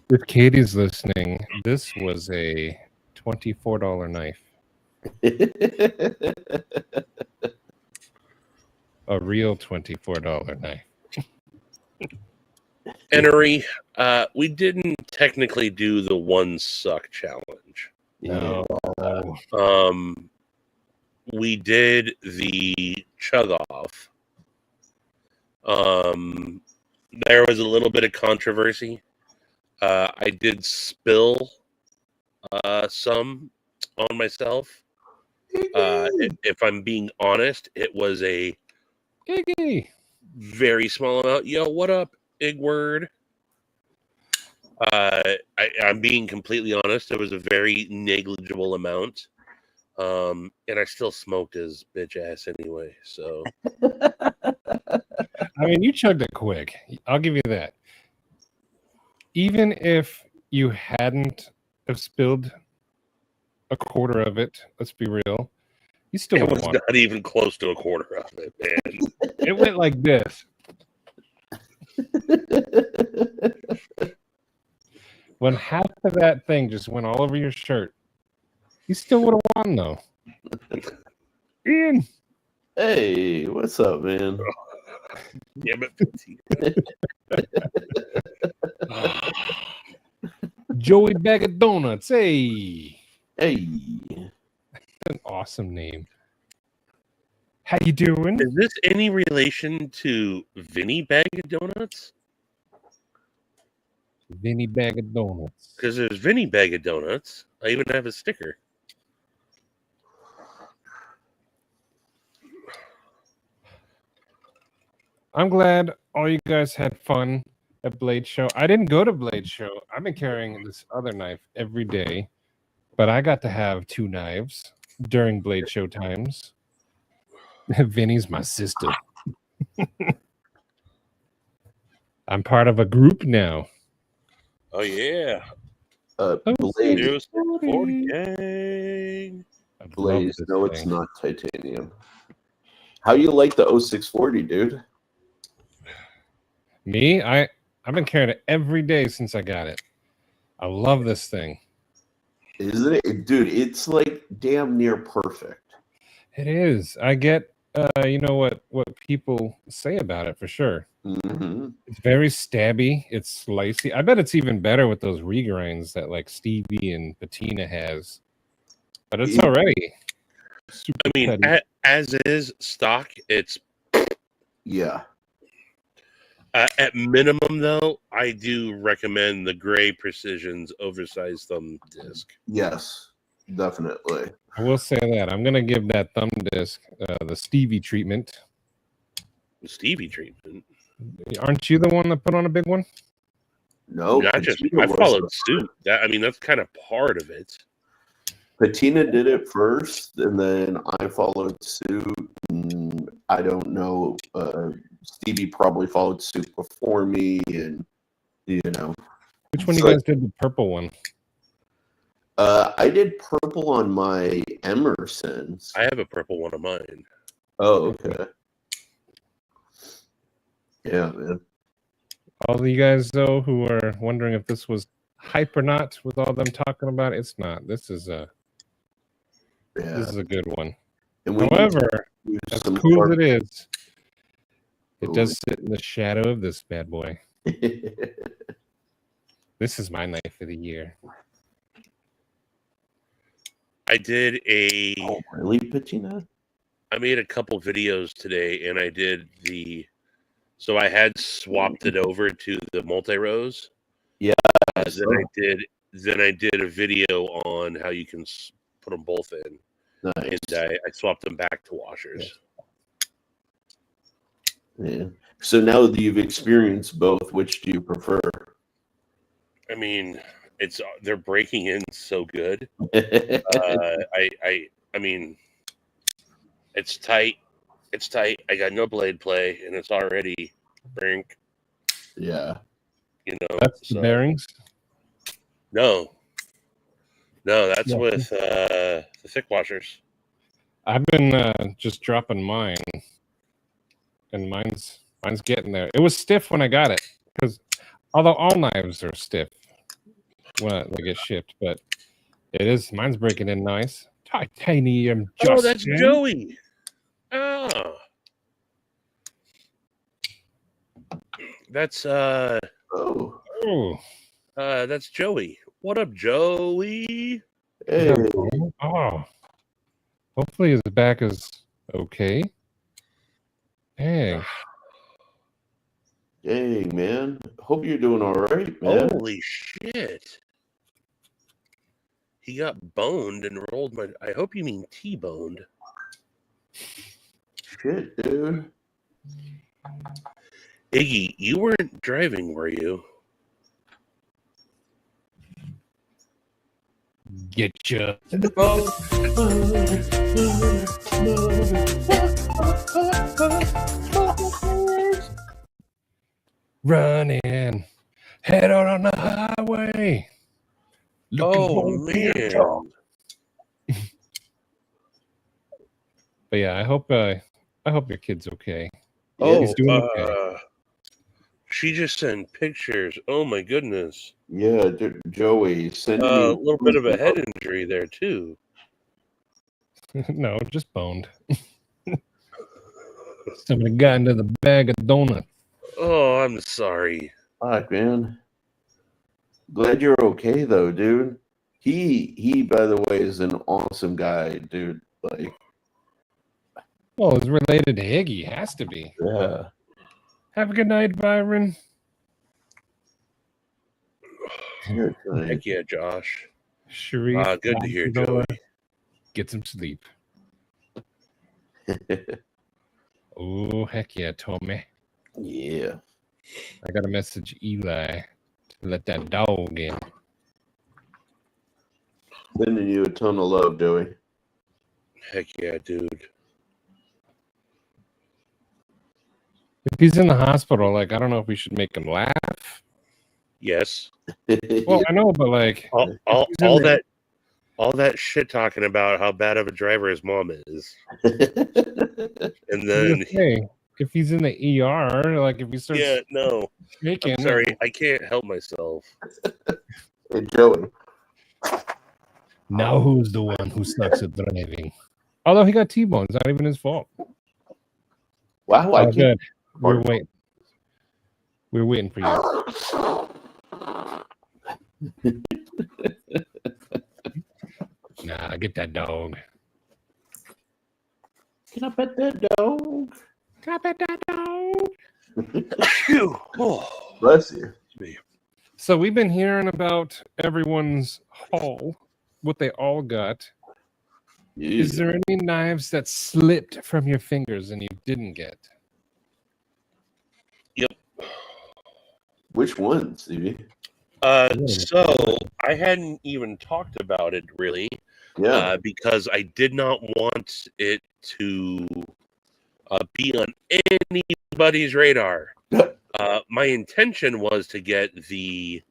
Speaker 1: If Katie's listening, this was a $24 knife. A real $24 knife.
Speaker 3: Henry, we didn't technically do the one suck challenge.
Speaker 1: No.
Speaker 3: We did the chug off. There was a little bit of controversy. I did spill some on myself. If I'm being honest, it was a
Speaker 1: Iggy.
Speaker 3: very small amount. Yo, what up, Igword? I'm being completely honest. It was a very negligible amount. And I still smoked his bitch ass anyway. So,
Speaker 1: I mean, you chugged it quick. I'll give you that. Even if you hadn't have spilled a quarter of it, let's be real, you still
Speaker 3: it
Speaker 1: would
Speaker 3: was
Speaker 1: want
Speaker 3: not even close to a quarter of it, man.
Speaker 1: it. Went like this. When half of that thing just went all over your shirt, you still would have won, though. Ian.
Speaker 2: Hey, what's up, man?
Speaker 3: Damn it.
Speaker 1: Joey Bag of Donuts. Hey.
Speaker 2: Hey.
Speaker 1: An awesome name. How you doing?
Speaker 3: Is this any relation to Vinny Bag of Donuts?
Speaker 1: Vinny Bag of Donuts.
Speaker 3: Because there's Vinny Bag of Donuts. I even have a sticker.
Speaker 1: I'm glad all you guys had fun at Blade Show. I didn't go to Blade Show. I've been carrying this other knife every day, but I got to have 2 knives during Blade Show times. Vinny's my sister. I'm part of a group now.
Speaker 3: Oh, yeah.
Speaker 2: Blaze.
Speaker 3: 40 gang.
Speaker 2: Blaze. No, it's not titanium. How you like the 0640, dude?
Speaker 1: Me? I've been carrying it every day since I got it. I love this thing.
Speaker 2: Isn't it? Dude, it's like damn near perfect.
Speaker 1: It is. I get you know what people say about it for sure.
Speaker 2: Mm-hmm.
Speaker 1: It's very stabby. It's slicey. I bet it's even better with those regrinds that like Stevie and Patina has. But it's already super
Speaker 3: I mean, as is stock, it's
Speaker 2: yeah.
Speaker 3: At minimum, though, I do recommend the Gray Precision's oversized thumb disc.
Speaker 2: Yes, definitely.
Speaker 1: I will say that. I'm going to give that thumb disc the Stevie treatment.
Speaker 3: The Stevie treatment?
Speaker 1: Aren't you the one that put on a big one?
Speaker 2: No.
Speaker 3: Not just, I followed suit. That's kind of part of it.
Speaker 2: Patina did it first, and then I followed suit. And I don't know. Stevie probably followed suit before me, and you know.
Speaker 1: Which one you guys did the purple one?
Speaker 2: I did purple on my Emersons.
Speaker 3: I have a purple one of mine.
Speaker 2: Oh, okay. Yeah, man.
Speaker 1: All of you guys, though, who are wondering if this was hype or not, with all them talking about it, it's not. This is a good one. However, as cool as it is, it does sit in the shadow of this bad boy. This is my knife of the year.
Speaker 3: I did
Speaker 2: really, Patina?
Speaker 3: I made a couple videos today, and I did the So I had swapped it over to the multi-rows.
Speaker 2: Yeah.
Speaker 3: Then I did a video on how you can put them both in.
Speaker 2: Nice.
Speaker 3: And I swapped them back to washers.
Speaker 2: Yeah. So now that you've experienced both, which do you prefer?
Speaker 3: I mean, they're breaking in so good. I mean, it's tight. It's tight. I got no blade play, and it's already brink.
Speaker 2: Yeah.
Speaker 3: You know,
Speaker 1: That's the bearings.
Speaker 3: No, that's with the thick washers.
Speaker 1: I've been just dropping mine, and mine's getting there. It was stiff when I got it, because although all knives are stiff when they get shipped, but mine's breaking in nice. Titanium.
Speaker 3: Oh, that's Joey. Oh, that's that's Joey. What up, Joey?
Speaker 2: Hey.
Speaker 1: Oh, hopefully his back is okay. Hey.
Speaker 2: Dang, man. Hope you're doing all right, man.
Speaker 3: Holy shit. He got boned and rolled my... I hope you mean T-boned.
Speaker 2: Shit, dude.
Speaker 3: Iggy, you weren't driving, were you?
Speaker 1: Get you. Running. Head out on the highway.
Speaker 3: Oh, man.
Speaker 1: But yeah, I hope your kid's okay.
Speaker 2: Oh,
Speaker 1: he's doing okay.
Speaker 3: She just sent pictures. Oh my goodness.
Speaker 2: Yeah, Joey, send me
Speaker 3: A little bit of a head injury there too.
Speaker 1: No, just boned. Somebody got into the bag of donuts.
Speaker 3: Oh, I'm sorry.
Speaker 2: Fuck, man. Glad you're okay though, dude. He by the way is an awesome guy, dude. Like,
Speaker 1: well, it's related to Iggy. Has to be.
Speaker 2: yeah.
Speaker 1: Have a good night, Byron.
Speaker 3: Heck yeah, Josh.
Speaker 1: Sharif.
Speaker 3: Good to hear, Joey.
Speaker 1: Get some sleep. Oh, heck yeah, Tommy.
Speaker 2: Yeah.
Speaker 1: I got to message Eli to let that dog in.
Speaker 2: Sending you a ton of love, Joey.
Speaker 3: Heck yeah, dude.
Speaker 1: If he's in the hospital, like, I don't know if we should make him laugh.
Speaker 3: Yes.
Speaker 1: Well, I know, but like
Speaker 3: all that shit talking about how bad of a driver his mom is. And then
Speaker 1: if he's in the ER, like if he starts shaking,
Speaker 3: I'm sorry, I can't help myself.
Speaker 2: Hey, Joey.
Speaker 1: Now who's the one who sucks at driving? Although he got T-boned, it's not even his fault.
Speaker 2: Wow, I can't.
Speaker 1: Good. We're waiting for you. Nah, get that dog.
Speaker 2: Can I pet that dog?
Speaker 1: Can I pet that dog?
Speaker 3: Oh.
Speaker 2: Bless you.
Speaker 1: So we've been hearing about everyone's haul, what they all got.
Speaker 2: Yeah.
Speaker 1: Is there any knives that slipped from your fingers and you didn't get?
Speaker 3: Yep.
Speaker 2: Which one, Stevie?
Speaker 3: So I hadn't even talked about it really.
Speaker 2: Yeah.
Speaker 3: Because I did not want it to be on anybody's radar. My intention was to get the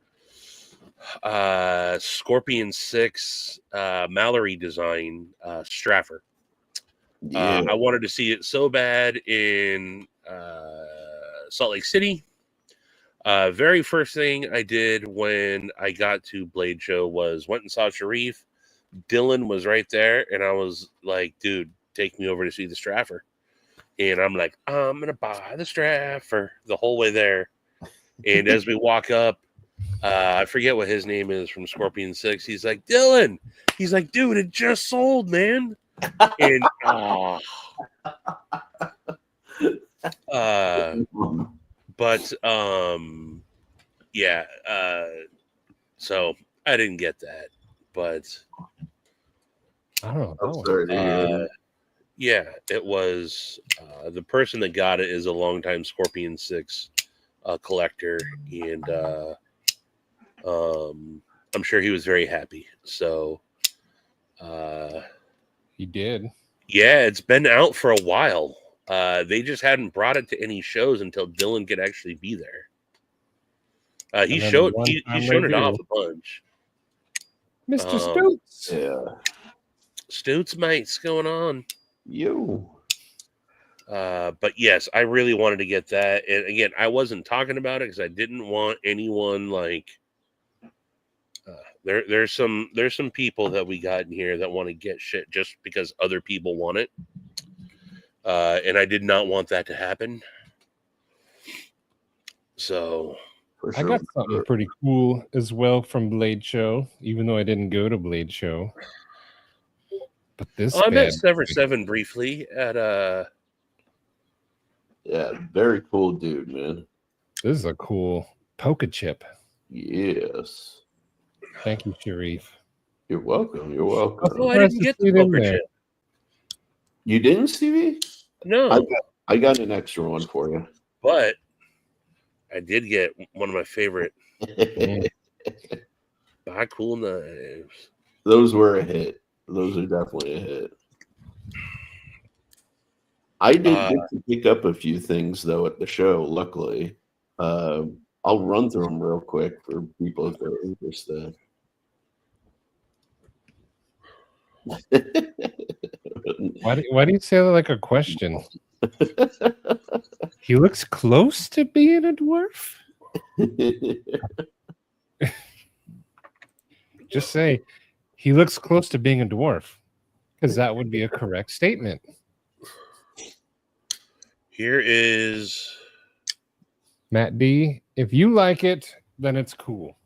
Speaker 3: Scorpion 6 Mallory design Straffer.
Speaker 2: Yeah.
Speaker 3: I wanted to see it so bad in Salt Lake City. Very first thing I did when I got to Blade Show was went and saw Sharif. Dylan was right there, and I was like, dude, take me over to see the Straffer. And I'm like, I'm going to buy the Straffer the whole way there. And as we walk up, I forget what his name is from Scorpion 6. He's like, Dylan. He's like, dude, it just sold, man. And But yeah. So I didn't get that, but
Speaker 1: I don't know.
Speaker 2: I'm sorry to hear that.
Speaker 3: yeah, it was the person that got it is a longtime Scorpion 6 collector, and I'm sure he was very happy. So
Speaker 1: He did.
Speaker 3: yeah, it's been out for a while. They just hadn't brought it to any shows until Dylan could actually be there. He's shown it off a bunch.
Speaker 1: Mr. Stoots.
Speaker 2: Yeah.
Speaker 3: Stoots, mate, what's going on?
Speaker 2: Yo.
Speaker 3: But yes, I really wanted to get that. And again, I wasn't talking about it because I didn't want anyone like there's some people that we got in here that want to get shit just because other people want it. And I did not want that to happen. So
Speaker 2: For
Speaker 1: I got something pretty cool as well from Blade Show, even though I didn't go to Blade Show. But this
Speaker 3: I met Sever 7 briefly at
Speaker 2: yeah, very cool dude, man.
Speaker 1: This is a cool poker chip.
Speaker 2: Yes.
Speaker 1: Thank you, Sharif.
Speaker 2: You're welcome. You're welcome.
Speaker 3: Oh, I didn't get the poker chip.
Speaker 2: You didn't, Stevie?
Speaker 3: No.
Speaker 2: I got an extra one for you.
Speaker 3: But I did get one of my favorite buy cool knives.
Speaker 2: Those were a hit. Those are definitely a hit. I did get to pick up a few things though at the show. Luckily, I'll run through them real quick for people if they're interested.
Speaker 1: Why do you say that like a question? He looks close to being a dwarf. Just say he looks close to being a dwarf, because that would be a correct statement.
Speaker 3: Here is
Speaker 1: Matt D. If you like it, then it's cool.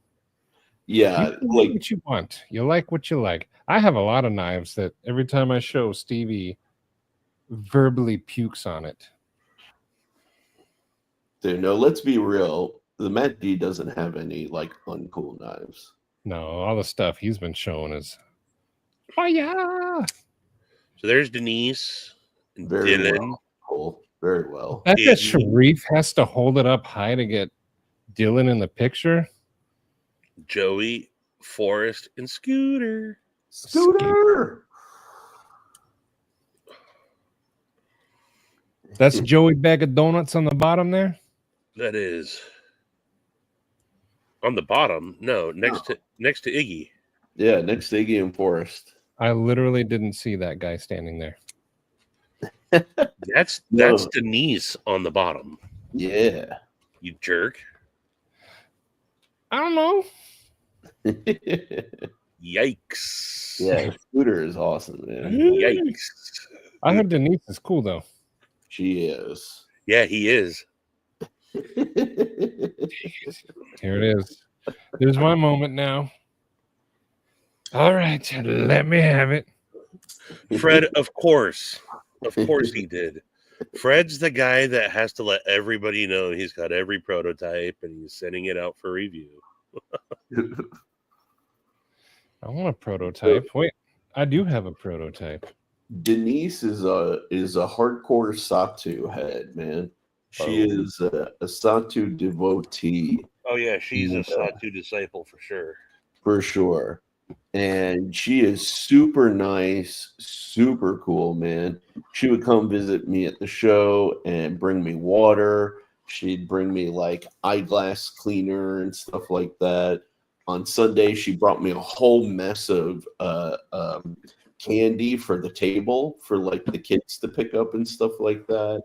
Speaker 2: Yeah,
Speaker 1: you like what you want. You like what you like. I have a lot of knives that every time I show, Stevie verbally pukes on it.
Speaker 2: Dude, no, let's be real. The Matt D doesn't have any like uncool knives.
Speaker 1: No, all the stuff he's been showing is fire.
Speaker 3: So there's Denise and
Speaker 2: Very
Speaker 3: Dylan.
Speaker 2: well. Cool. Very well.
Speaker 1: That Sharif has to hold it up high to get Dylan in the picture.
Speaker 3: Joey, Forrest, and Scooter.
Speaker 2: Scooter.
Speaker 1: That's Joey Bag of Donuts on the bottom there.
Speaker 3: That is on the bottom. No, next to Iggy.
Speaker 2: Yeah, next to Iggy and Forrest.
Speaker 1: I literally didn't see that guy standing there.
Speaker 3: That's Denise on the bottom.
Speaker 2: Yeah.
Speaker 3: You jerk.
Speaker 1: I don't know.
Speaker 3: Yikes.
Speaker 2: Yeah, Scooter is awesome, man.
Speaker 3: Yikes.
Speaker 1: I heard Denise is cool though.
Speaker 2: She is.
Speaker 3: Yeah, he is.
Speaker 1: Here it is. There's my moment now. All right, let me have it.
Speaker 3: Fred, of course. Of course he did. Fred's the guy that has to let everybody know he's got every prototype and he's sending it out for review.
Speaker 1: I want a prototype. Wait, I do have a prototype.
Speaker 2: Denise is a hardcore Satu head, man. She is a Satu devotee.
Speaker 3: Oh yeah, she's a Satu disciple for sure.
Speaker 2: For sure. And she is super nice, super cool, man. She would come visit me at the show and bring me water. She'd bring me like eyeglass cleaner and stuff like that. On Sunday, she brought me a whole mess of candy for the table for like the kids to pick up and stuff like that.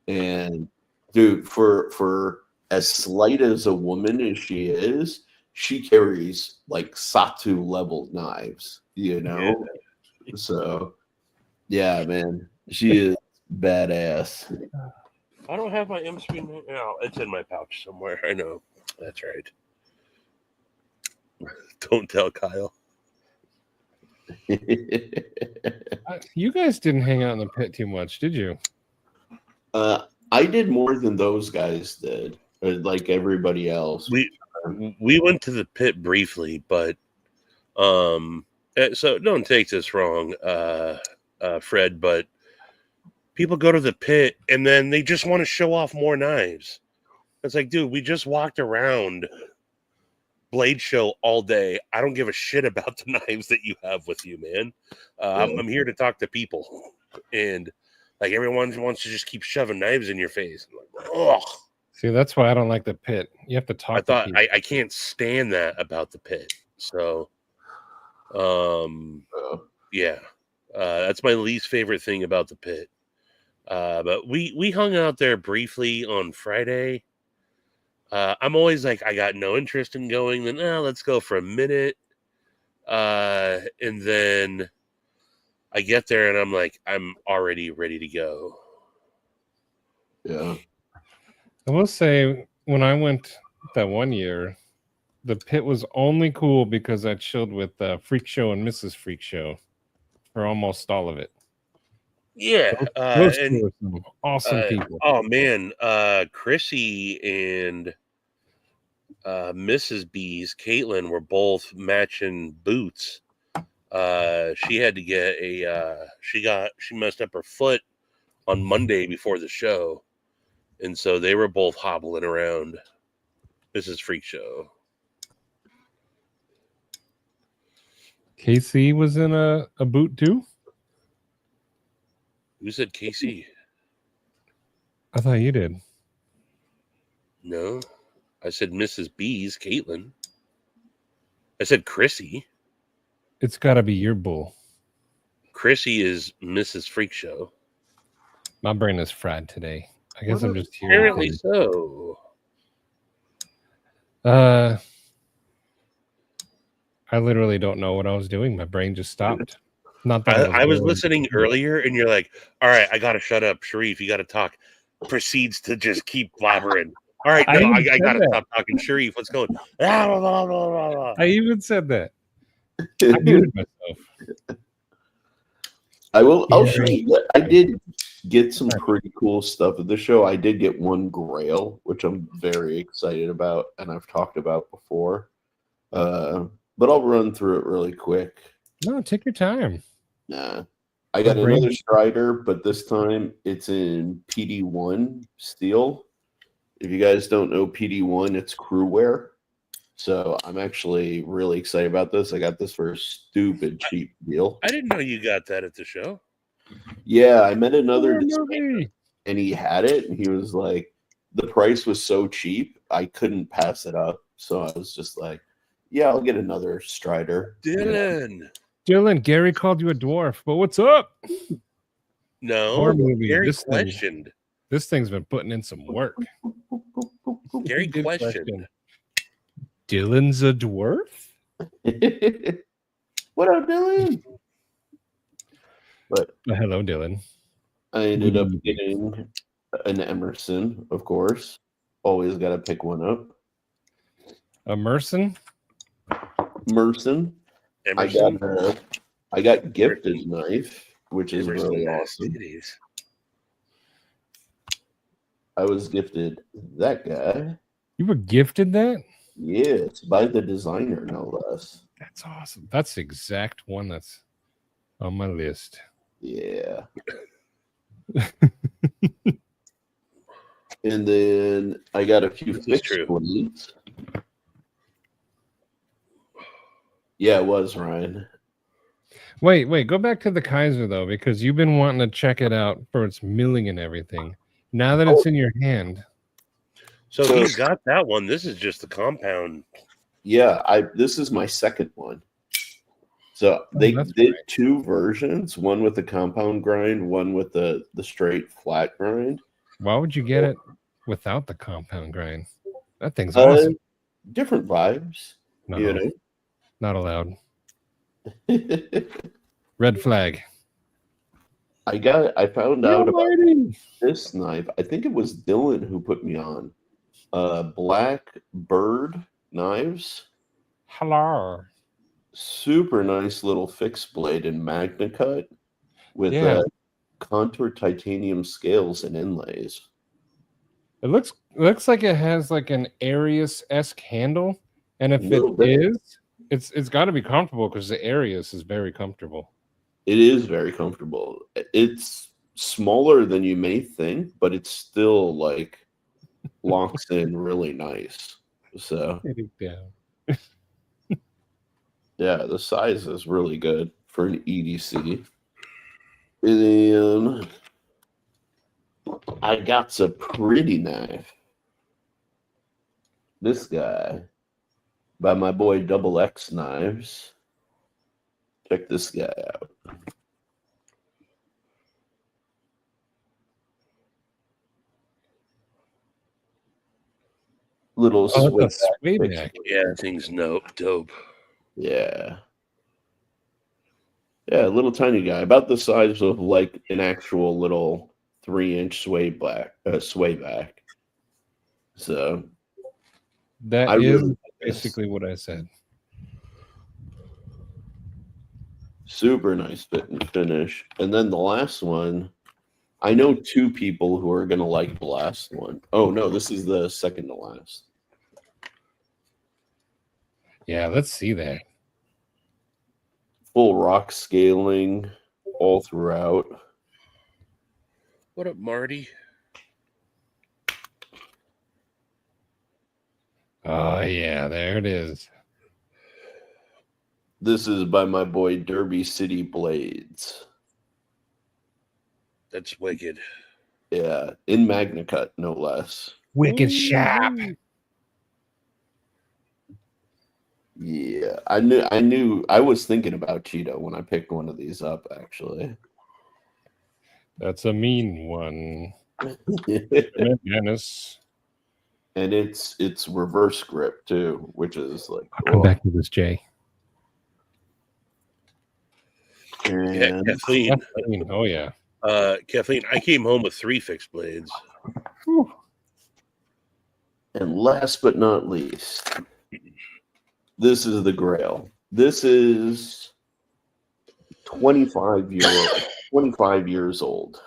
Speaker 2: And dude, for as slight as a woman as she is, she carries like Satu level knives, you know? Yeah. So yeah, man, she is badass.
Speaker 3: I don't have my M screen right now. It's in my pouch somewhere. I know. That's right. Don't tell Kyle.
Speaker 1: You guys didn't hang out in the pit too much, did you?
Speaker 2: I I did more than those guys did, like everybody else.
Speaker 3: We went to the pit briefly, but so don't take this wrong, Fred, but people go to the pit and then they just want to show off more knives. It's like, dude, we just walked around Blade Show all day. I don't give a shit about the knives that you have with you, man. I'm here to talk to people, and like everyone wants to just keep shoving knives in your face. I'm like, ugh.
Speaker 1: See, that's why I don't like the pit. You have to talk.
Speaker 3: I can't stand that about the pit. So, yeah, that's my least favorite thing about the pit. But we hung out there briefly on Friday. I'm always like, I got no interest in going. Then let's go for a minute. And then I get there and I'm like, I'm already ready to go.
Speaker 2: Yeah.
Speaker 1: I will say, when I went that one year, the pit was only cool because I chilled with Freak Show and Mrs. Freak Show for almost all of it.
Speaker 3: Yeah.
Speaker 1: Those two were some awesome people.
Speaker 3: Oh, man. Chrissy and Mrs. B's, Caitlin, were both matching boots. She had to get she messed up her foot on Monday before the show. And so they were both hobbling around Mrs. Freak Show.
Speaker 1: KC was in a boot too?
Speaker 3: Who said KC?
Speaker 1: I thought you did.
Speaker 3: No. I said Mrs. B's, Caitlin. I said Chrissy.
Speaker 1: It's got to be your bull.
Speaker 3: Chrissy is Mrs. Freak Show.
Speaker 1: My brain is fried today. I guess I'm just here.
Speaker 3: Apparently so.
Speaker 1: I literally don't know what I was doing. My brain just stopped. Not that
Speaker 3: I was listening earlier, and you're like, "All right, I gotta shut up, Sharif. You gotta talk." Proceeds to just keep blabbering. All right, no, I gotta stop talking, Sharif. What's going?
Speaker 1: I even said that. I muted myself.
Speaker 2: I'll show you. I did get some pretty cool stuff at the show. I did get one Grail, which I'm very excited about, and I've talked about before. But I'll run through it really quick.
Speaker 1: No, take your time.
Speaker 2: Nah. I got another Strider, but this time it's in PD1 steel. If you guys don't know PD1, it's crew wear. So I'm actually really excited about this. I got this for a stupid cheap deal.
Speaker 3: I didn't know you got that at the show.
Speaker 2: Yeah, I met another designer, and he had it, and he was like, the price was so cheap, I couldn't pass it up. So I was just like, yeah, I'll get another Strider.
Speaker 1: Dylan, Gary called you a dwarf, but what's up?
Speaker 3: No, Gary questioned.
Speaker 1: This thing's been putting in some work.
Speaker 3: Gary questioned.
Speaker 1: Dylan's a dwarf?
Speaker 2: What up, Dylan? But
Speaker 1: hello, Dylan.
Speaker 2: I ended up getting an Emerson, of course. Always got to pick one up.
Speaker 1: A Merson?
Speaker 2: Merson. I got gifted knife, which is really awesome. I was gifted that guy.
Speaker 1: You were gifted that?
Speaker 2: Yes, by the designer, no less.
Speaker 1: That's awesome. That's the exact one that's on my list.
Speaker 2: Yeah. And then I got a few fixed blades. Yeah, it was, Ryan.
Speaker 1: Wait, go back to the Kaiser, though, because you've been wanting to check it out for its milling and everything. Now that it's in your hand.
Speaker 3: So he's got that one. This is just the compound.
Speaker 2: Yeah, this is my second one. So they did two versions, one with the compound grind, one with the straight flat grind.
Speaker 1: Why would you get it without the compound grind? That thing's awesome.
Speaker 2: Different vibes.
Speaker 1: No,
Speaker 2: you know?
Speaker 1: Not allowed. Red flag.
Speaker 2: I found out about this knife. I think it was Dylan who put me on. Black Bird knives.
Speaker 1: Hello.
Speaker 2: Super nice little fixed blade in Magna Cut with contour titanium scales and inlays.
Speaker 1: It looks like it has like an Arius-esque handle, and if it
Speaker 2: Little bit.
Speaker 1: is, it's got to be comfortable because the Arius is very comfortable.
Speaker 2: It is very comfortable. It's smaller than you may think, but it's still like locks in really nice. So
Speaker 1: Yeah.
Speaker 2: yeah, the size is really good for an EDC. And then I got a pretty knife. This guy by my boy Double X Knives. Check this guy out. Little
Speaker 1: It's a
Speaker 2: sway
Speaker 1: sway
Speaker 2: back.
Speaker 1: back.
Speaker 3: Yeah, that thing's dope.
Speaker 2: Yeah. Yeah, little tiny guy, about the size of like an actual little 3-inch sway back. So
Speaker 1: That
Speaker 2: I
Speaker 1: is
Speaker 2: really like this.
Speaker 1: basically what I said.
Speaker 2: Super nice fit and finish. And then the last one, I know 2 people who are gonna like the last one. Oh no, this is the second to last.
Speaker 1: Yeah, let's see that.
Speaker 2: Full rock scaling all throughout.
Speaker 3: What up, Marty?
Speaker 1: Oh yeah, there it is.
Speaker 2: This is by my boy Derby City Blades.
Speaker 3: That's wicked.
Speaker 2: Yeah, in Magna Cut, no less.
Speaker 1: Wicked sharp.
Speaker 2: Yeah, I was thinking about Cheeto when I picked one of these up, actually.
Speaker 1: That's a mean one. Dennis.
Speaker 2: And it's reverse grip too, which is like
Speaker 1: Come back to this, Jay.
Speaker 3: Yeah,
Speaker 2: And
Speaker 3: Kathleen.
Speaker 1: Oh yeah.
Speaker 3: Kathleen, I came home with 3 fixed blades.
Speaker 1: Whew.
Speaker 2: And last but not least, this is the Grail. This is 25 years old.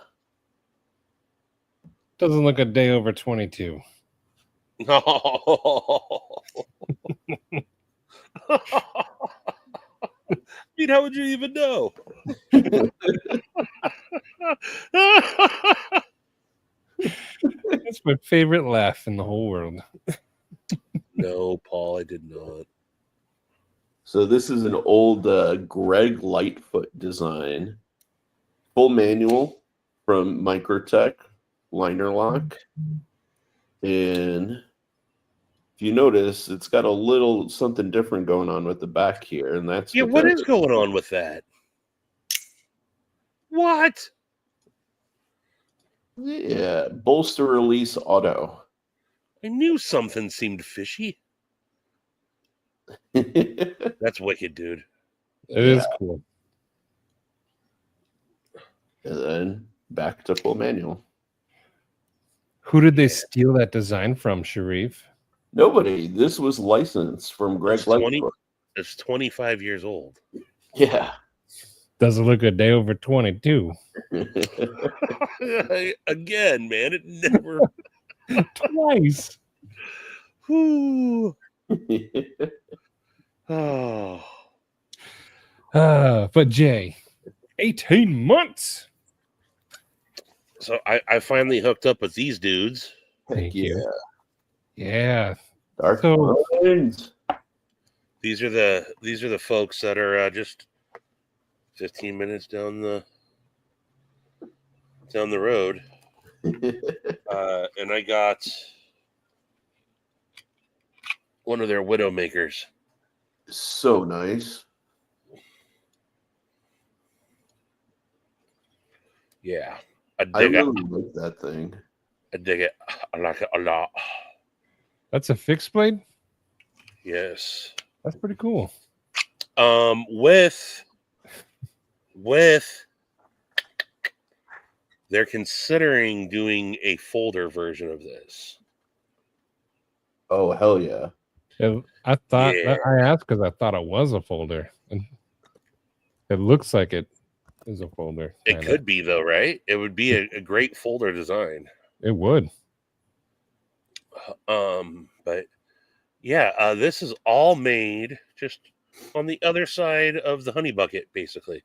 Speaker 1: Doesn't look a day over 22.
Speaker 3: No. I mean, how would you even know?
Speaker 1: That's my favorite laugh in the whole world.
Speaker 3: No, Paul, I did not.
Speaker 2: So this is an old Greg Lightfoot design. Full manual from Microtech, liner lock. And if you notice, it's got a little something different going on with the back here. And that's
Speaker 3: What is going on with that? What?
Speaker 2: Yeah, bolster release auto.
Speaker 3: I knew something seemed fishy.
Speaker 2: And
Speaker 3: That's wicked, dude.
Speaker 1: It is cool.
Speaker 2: then back to full manual.
Speaker 1: Who did they steal that design from, Sharif?
Speaker 2: Nobody. This was licensed from Greg Lightfoot.
Speaker 3: It's 25 years old.
Speaker 2: Yeah.
Speaker 1: Doesn't look a day over 22.
Speaker 3: Again, man, it never.
Speaker 1: Twice.
Speaker 3: Whew. Oh.
Speaker 1: But Jay, 18 months.
Speaker 3: So I finally hooked up with these dudes.
Speaker 1: Thank
Speaker 2: Yeah.
Speaker 1: you. Yeah.
Speaker 2: Dark
Speaker 1: So-
Speaker 2: Minds.
Speaker 3: These are the folks that are just 15 minutes down the road. And I got one of their Widowmakers.
Speaker 2: So nice.
Speaker 3: Yeah.
Speaker 2: I really like that thing.
Speaker 3: I dig it. I like it a lot.
Speaker 1: That's a fixed blade?
Speaker 3: Yes.
Speaker 1: That's pretty cool.
Speaker 3: With they're considering doing a folder version of this.
Speaker 2: Oh, hell yeah.
Speaker 1: I thought
Speaker 3: Yeah.
Speaker 1: I asked because I thought it was a folder. And it looks like it is a folder.
Speaker 3: It
Speaker 1: kinda.
Speaker 3: could be though, right? It would be a great folder design.
Speaker 1: It would.
Speaker 3: But yeah, this is all made just on the other side of the honey bucket, basically.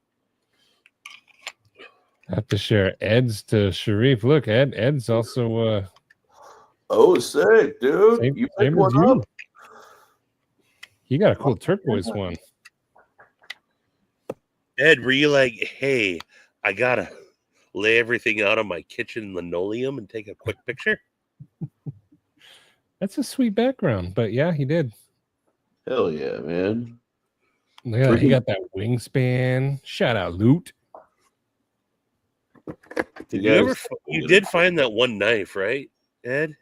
Speaker 1: I have to share Ed's to Sharif. Look, Ed's also
Speaker 2: Oh, sick, dude!
Speaker 1: same,
Speaker 2: You
Speaker 1: same
Speaker 2: picked
Speaker 1: as
Speaker 2: one
Speaker 1: you.
Speaker 2: up.
Speaker 1: He got a cool turquoise one.
Speaker 3: Ed, were you like, hey, I gotta lay everything out on my kitchen linoleum and take a quick picture?
Speaker 1: That's a sweet background, but yeah, he did.
Speaker 2: Hell yeah, man!
Speaker 1: Yeah, he got that wingspan. Shout out, Loot.
Speaker 3: You did find that one knife, right, Ed?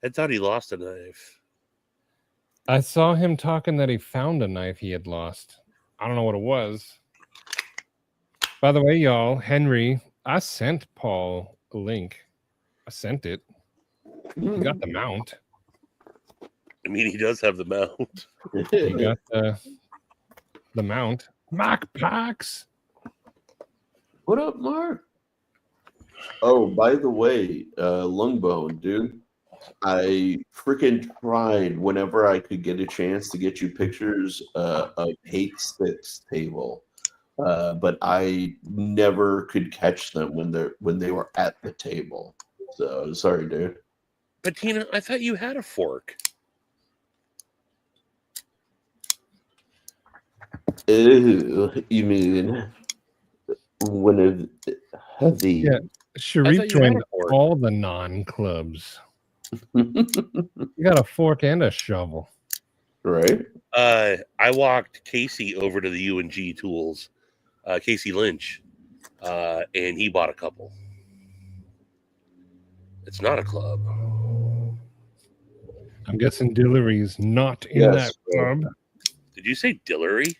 Speaker 3: Ed thought he lost a knife.
Speaker 1: I saw him talking that he found a knife he had lost. I don't know what it was. By the way, y'all, Henry, I sent Paul a link. I sent it. He got the mount.
Speaker 3: I mean, he does have the mount.
Speaker 1: He got the mount. Mark Parks.
Speaker 2: What up, Mark? Oh, by the way, Lungbone, dude, I freaking tried whenever I could get a chance to get you pictures of Hate Sticks table, but I never could catch them when they were at the table. So sorry, dude.
Speaker 3: But Tina, I thought you had a fork.
Speaker 2: Ew, you mean one of the?
Speaker 1: Yeah, Sharif
Speaker 3: thought you had
Speaker 1: joined
Speaker 3: a fork.
Speaker 1: all the non-clubs. You got a fork and a shovel.
Speaker 2: Right?
Speaker 3: I walked Casey over to the UNG Tools, Casey Lynch, and he bought a couple. It's not a club.
Speaker 1: I'm guessing Dillery's not in
Speaker 2: Yes.
Speaker 1: that club.
Speaker 3: Did you say Dillery?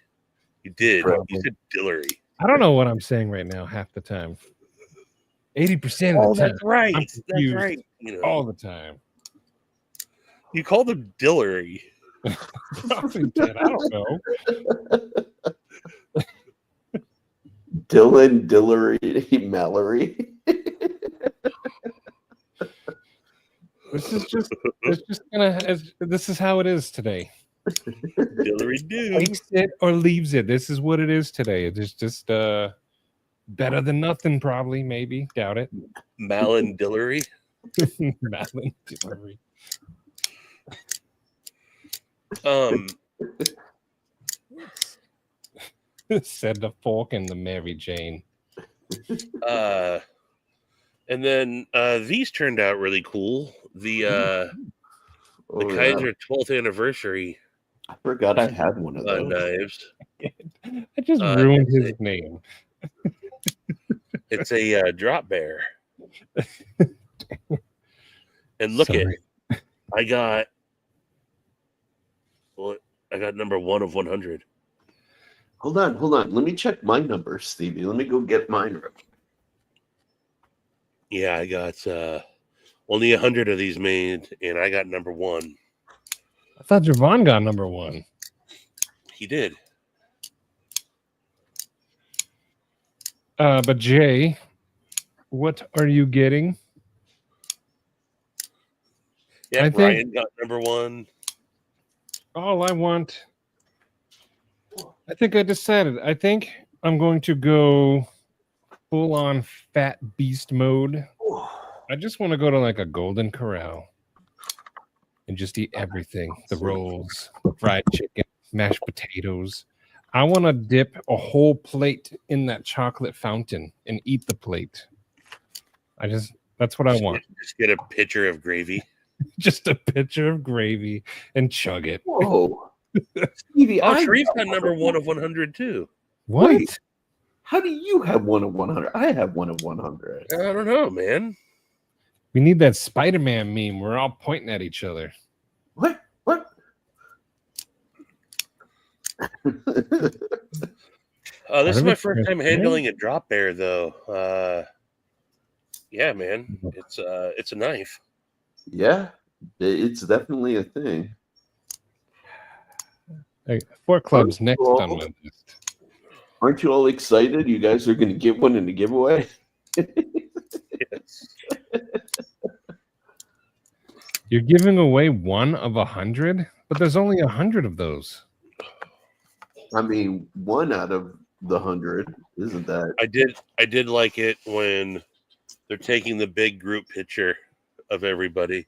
Speaker 3: You did.
Speaker 2: Probably.
Speaker 3: You said Dillery.
Speaker 1: I don't know what I'm saying right now half the time. 80% of the time.
Speaker 3: right.
Speaker 1: I'm
Speaker 3: That's
Speaker 1: confused
Speaker 3: right. You know,
Speaker 1: all the time.
Speaker 3: you called him Dillery.
Speaker 1: Probably did. I don't know.
Speaker 2: Dylan Dillery Mallory.
Speaker 1: This is how it is today.
Speaker 3: Dillery do.
Speaker 1: Takes it or leaves it. This is what it is today. It's just better than nothing, probably, maybe. Doubt it.
Speaker 3: Malin Dillery.
Speaker 1: Madeline Dillery. Said the fork and the Mary Jane.
Speaker 3: And then these turned out really cool. The Kaiser 12th anniversary
Speaker 2: I forgot I had one of those.
Speaker 3: knives.
Speaker 1: I just ruined his name.
Speaker 3: It's a drop bear. And look
Speaker 1: Sorry.
Speaker 3: I got number 1 of 100.
Speaker 2: Hold on. Let me check my number, Stevie. Let me go get mine.
Speaker 3: Yeah, I got only 100 of these made, and I got number 1.
Speaker 1: I thought Javon got number 1.
Speaker 3: He did.
Speaker 1: But Jay, what are you getting?
Speaker 3: Yeah,
Speaker 1: I think-
Speaker 3: Ryan got number 1.
Speaker 1: All I want. I think I decided. I think I'm going to go full on fat beast mode. I just want to go to like a Golden Corral and just eat everything. The rolls, fried chicken, mashed potatoes. I want to dip a whole plate in that chocolate fountain and eat the plate. That's what I want.
Speaker 3: Just get a pitcher of gravy.
Speaker 1: Just a pitcher of gravy and chug it.
Speaker 2: Whoa. Stevie,
Speaker 3: Sharif got number 1 of 100 too.
Speaker 1: What?
Speaker 2: Wait. How do you have 1 of 100? I have 1 of 100.
Speaker 3: I don't know, man.
Speaker 1: We need that Spider-Man meme. We're all pointing at each other.
Speaker 2: What?
Speaker 3: This is my first time handling a drop bear, though. Yeah, man, it's a knife.
Speaker 2: Yeah, it's definitely a thing.
Speaker 1: Hey, 4 clubs
Speaker 2: Aren't
Speaker 1: next
Speaker 2: you all-
Speaker 1: on my list.
Speaker 2: Aren't you all excited? You guys are going to get one in the giveaway?
Speaker 3: Yes.
Speaker 1: You're giving away 1 of 100, but there's only 100 of those.
Speaker 2: I mean, 1 out of the 100 isn't that?
Speaker 3: I did like it when they're taking the big group picture of everybody.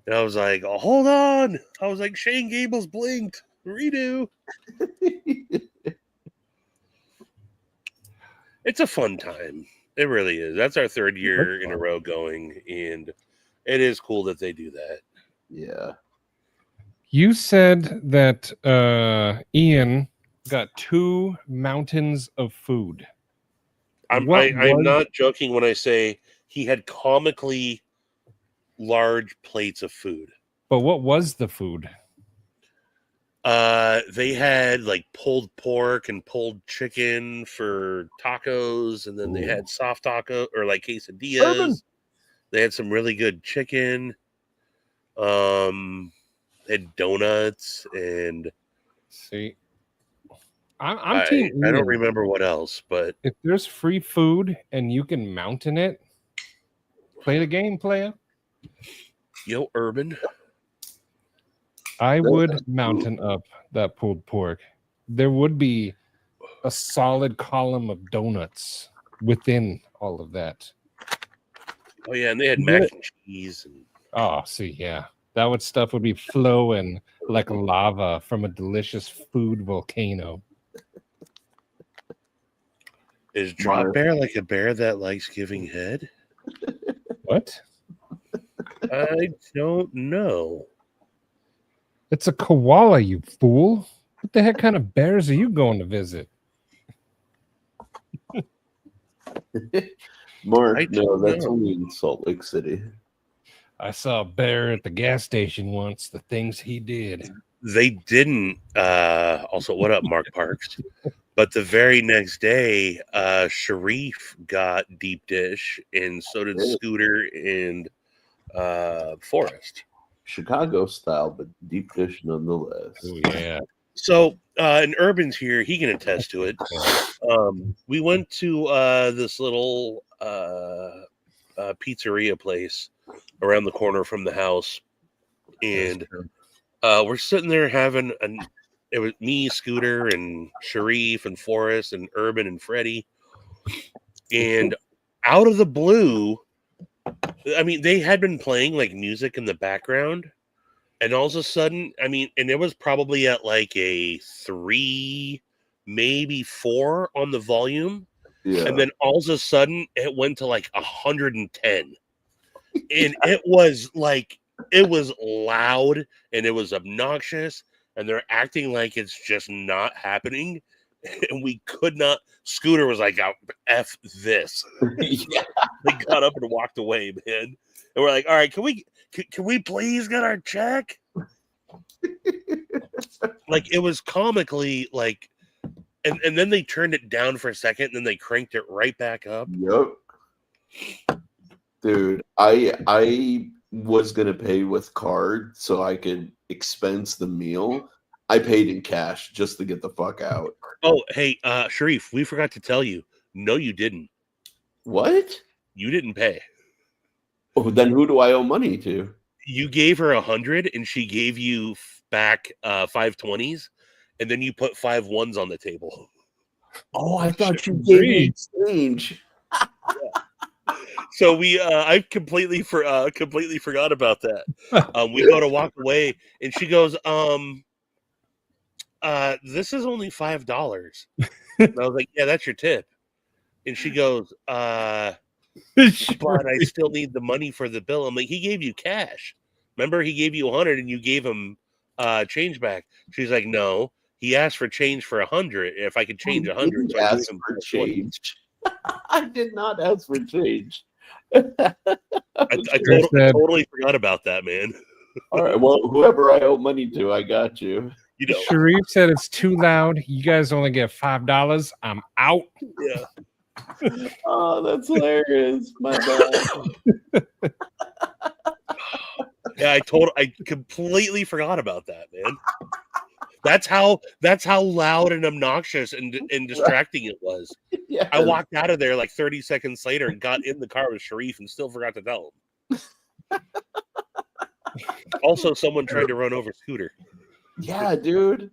Speaker 3: And I was like, oh, hold on. I was like, Shane Gable's blinked. Redo. It's a fun time. It really is. That's our 3rd year in a row going, and it is cool that they do that.
Speaker 2: Yeah.
Speaker 1: You said that Ian got 2 mountains of food.
Speaker 3: I'm not joking when I say he had comically large plates of food.
Speaker 1: But what was the food?
Speaker 3: They had like pulled pork and pulled chicken for tacos, and then they had soft taco or like quesadillas.
Speaker 1: Urban.
Speaker 3: They had some really good chicken. They had donuts and
Speaker 1: see. I'm team
Speaker 3: I don't remember what else, but
Speaker 1: if there's free food and you can mountain it, play the game, player.
Speaker 3: Yo, Urban.
Speaker 1: I would mountain up that pulled pork. There would be a solid column of donuts within all of that.
Speaker 3: Oh yeah, and they had mac and cheese. And...
Speaker 1: Oh, see, yeah. That stuff would be flowing like lava from a delicious food volcano.
Speaker 3: Is Drop Bear like a bear that likes giving head?
Speaker 1: What?
Speaker 3: I don't know.
Speaker 1: It's a koala, you fool. What the heck kind of bears are you going to visit?
Speaker 2: Mark, no, that's only in Salt Lake City.
Speaker 1: I saw a bear at the gas station once. The things he did.
Speaker 3: They didn't. Also, what up, Mark Parks? But the very next day, Sharif got deep dish, and so did Scooter and Forrest.
Speaker 2: Chicago style, but deep dish nonetheless.
Speaker 1: Oh, yeah.
Speaker 3: So, and Urban's here. He can attest to it. We went to this little pizzeria place around the corner from the house, and we're sitting there having it was me, Scooter, and Sharif, and Forrest, and Urban, and Freddie. And out of the blue, I mean, they had been playing like music in the background, and all of a sudden, I mean, and it was probably at like a 3, maybe 4 on the volume. Yeah. And then all of a sudden, it went to like 110. And it was like, it was loud and it was obnoxious, and they're acting like it's just not happening. And we could not. Scooter was like, F this. Yeah. They got up and walked away, man. And we're like, all right, can we please get our check? Like, it was comically like, and then they turned it down for a second, and then they cranked it right back up.
Speaker 2: Yep. Dude, I was gonna pay with card so I could expense the meal. I paid in cash just to get the fuck out.
Speaker 3: Oh, hey, Sharif, we forgot to tell you. No, you didn't.
Speaker 2: What?
Speaker 3: You didn't pay.
Speaker 2: Oh, then who do I owe money to?
Speaker 3: You gave her 100, and she gave you back 520s, and then you put 5 ones on the table.
Speaker 2: Oh, I thought you gave me change.
Speaker 3: So I completely forgot about that. We go to walk away, and she goes, this is only $5. And I was like, yeah, that's your tip. And she goes, but I still need the money for the bill. I'm like, he gave you cash. Remember, he gave you 100 and you gave him change back. She's like, no, he asked for change for 100. If I could change 100, so I gave him
Speaker 2: for change. I did not ask for change.
Speaker 3: I totally forgot about that, man.
Speaker 2: All right, well, whoever I owe money to, I got you.
Speaker 3: You know,
Speaker 1: Sharif said it's too loud. You guys only get $5. I'm out.
Speaker 3: Yeah.
Speaker 2: Oh, that's hilarious. My bad.
Speaker 3: Yeah, I completely forgot about that, man. That's how loud and obnoxious and distracting it was. Yes. I walked out of there like 30 seconds later and got in the car with Sharif and still forgot to tell him. Also, someone tried to run over Scooter.
Speaker 2: Yeah, dude.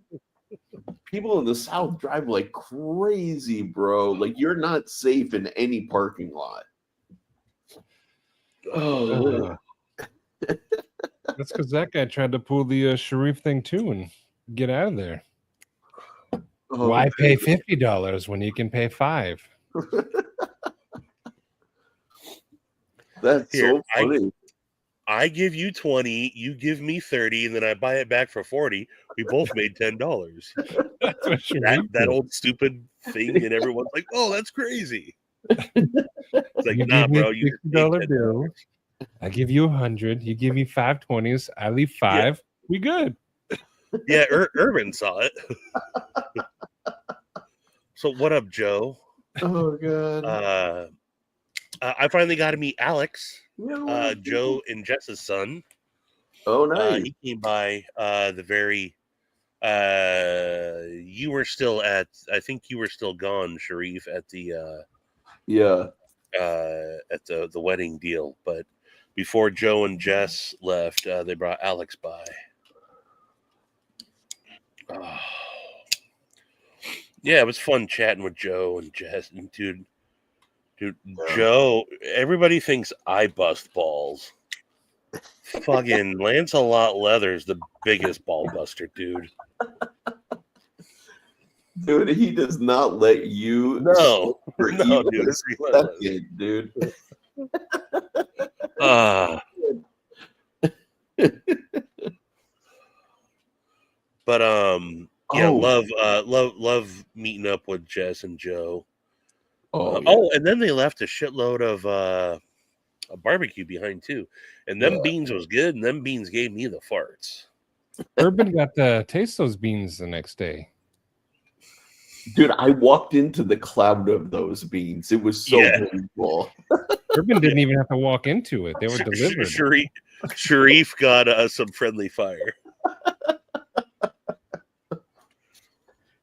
Speaker 2: People in the South drive like crazy, bro. Like you're not safe in any parking lot. Oh,
Speaker 1: That's because that guy tried to pull the Sharif thing too and get out of there. Why pay $50 when you can pay $5?
Speaker 2: That's so funny.
Speaker 3: I give you 20, you give me 30, and then I buy it back for 40. We both made $10.
Speaker 1: That's what
Speaker 3: that old stupid thing, and everyone's like, "Oh, that's crazy." It's like,
Speaker 1: you
Speaker 3: nah,
Speaker 1: give me
Speaker 3: bro. You
Speaker 1: $60 bill. I give you 100. You give me 5 20s. I leave 5. Yeah. We good.
Speaker 3: Yeah, Urban saw it. So what up, Joe?
Speaker 2: Oh god.
Speaker 3: I finally got to meet Alex, Joe and Jess's son.
Speaker 2: Oh, nice.
Speaker 3: He came by the very. You were still at. I think you were still gone, Sharif, at the. At the wedding deal, but before Joe and Jess left, they brought Alex by. Oh. Yeah, it was fun chatting with Joe and Jess, and dude, Joe. Everybody thinks I bust balls. Fucking Lancelot Leather's the biggest ball buster, dude.
Speaker 2: Dude, he does not let you.
Speaker 3: No,
Speaker 2: dude.
Speaker 3: But love meeting up with Jess and Joe. And then they left a shitload of a barbecue behind too, and them beans was good, and them beans gave me the farts.
Speaker 1: Urban got to taste those beans the next day.
Speaker 2: Dude, I walked into the cloud of those beans. It was so painful.
Speaker 1: Urban didn't even have to walk into it. They were delivered.
Speaker 3: Sharif got some friendly fire.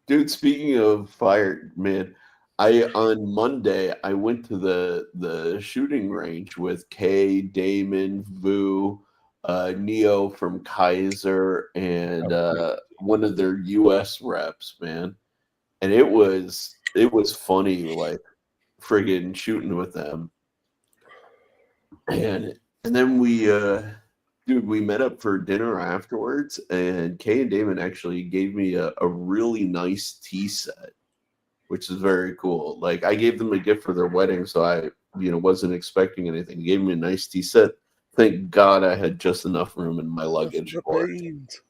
Speaker 2: Dude, speaking of fire, man, on Monday I went to the shooting range with Kay, Damon, Vu, Neo from Kaiser, and one of their US reps, man. And it was funny, like friggin' shooting with them. And then we met up for dinner afterwards, and Kay and Damon actually gave me a really nice tea set, which is very cool. Like I gave them a gift for their wedding, so I wasn't expecting anything. He gave me a nice tea set. Thank God I had just enough room in my luggage for it.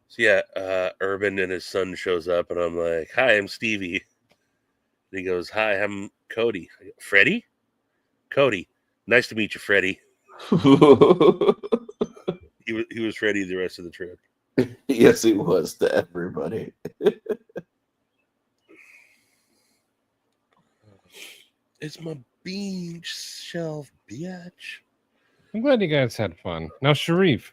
Speaker 3: So yeah, Urban and his son shows up, and I'm like, "Hi, I'm Stevie." And he goes, "Hi, I'm Cody." I go, "Freddie? Cody, nice to meet you, Freddie." He was Freddie the rest of the trip.
Speaker 2: Yes, he was to everybody.
Speaker 3: It's my bean shelf, bitch.
Speaker 1: I'm glad you guys had fun. Now, Sharif,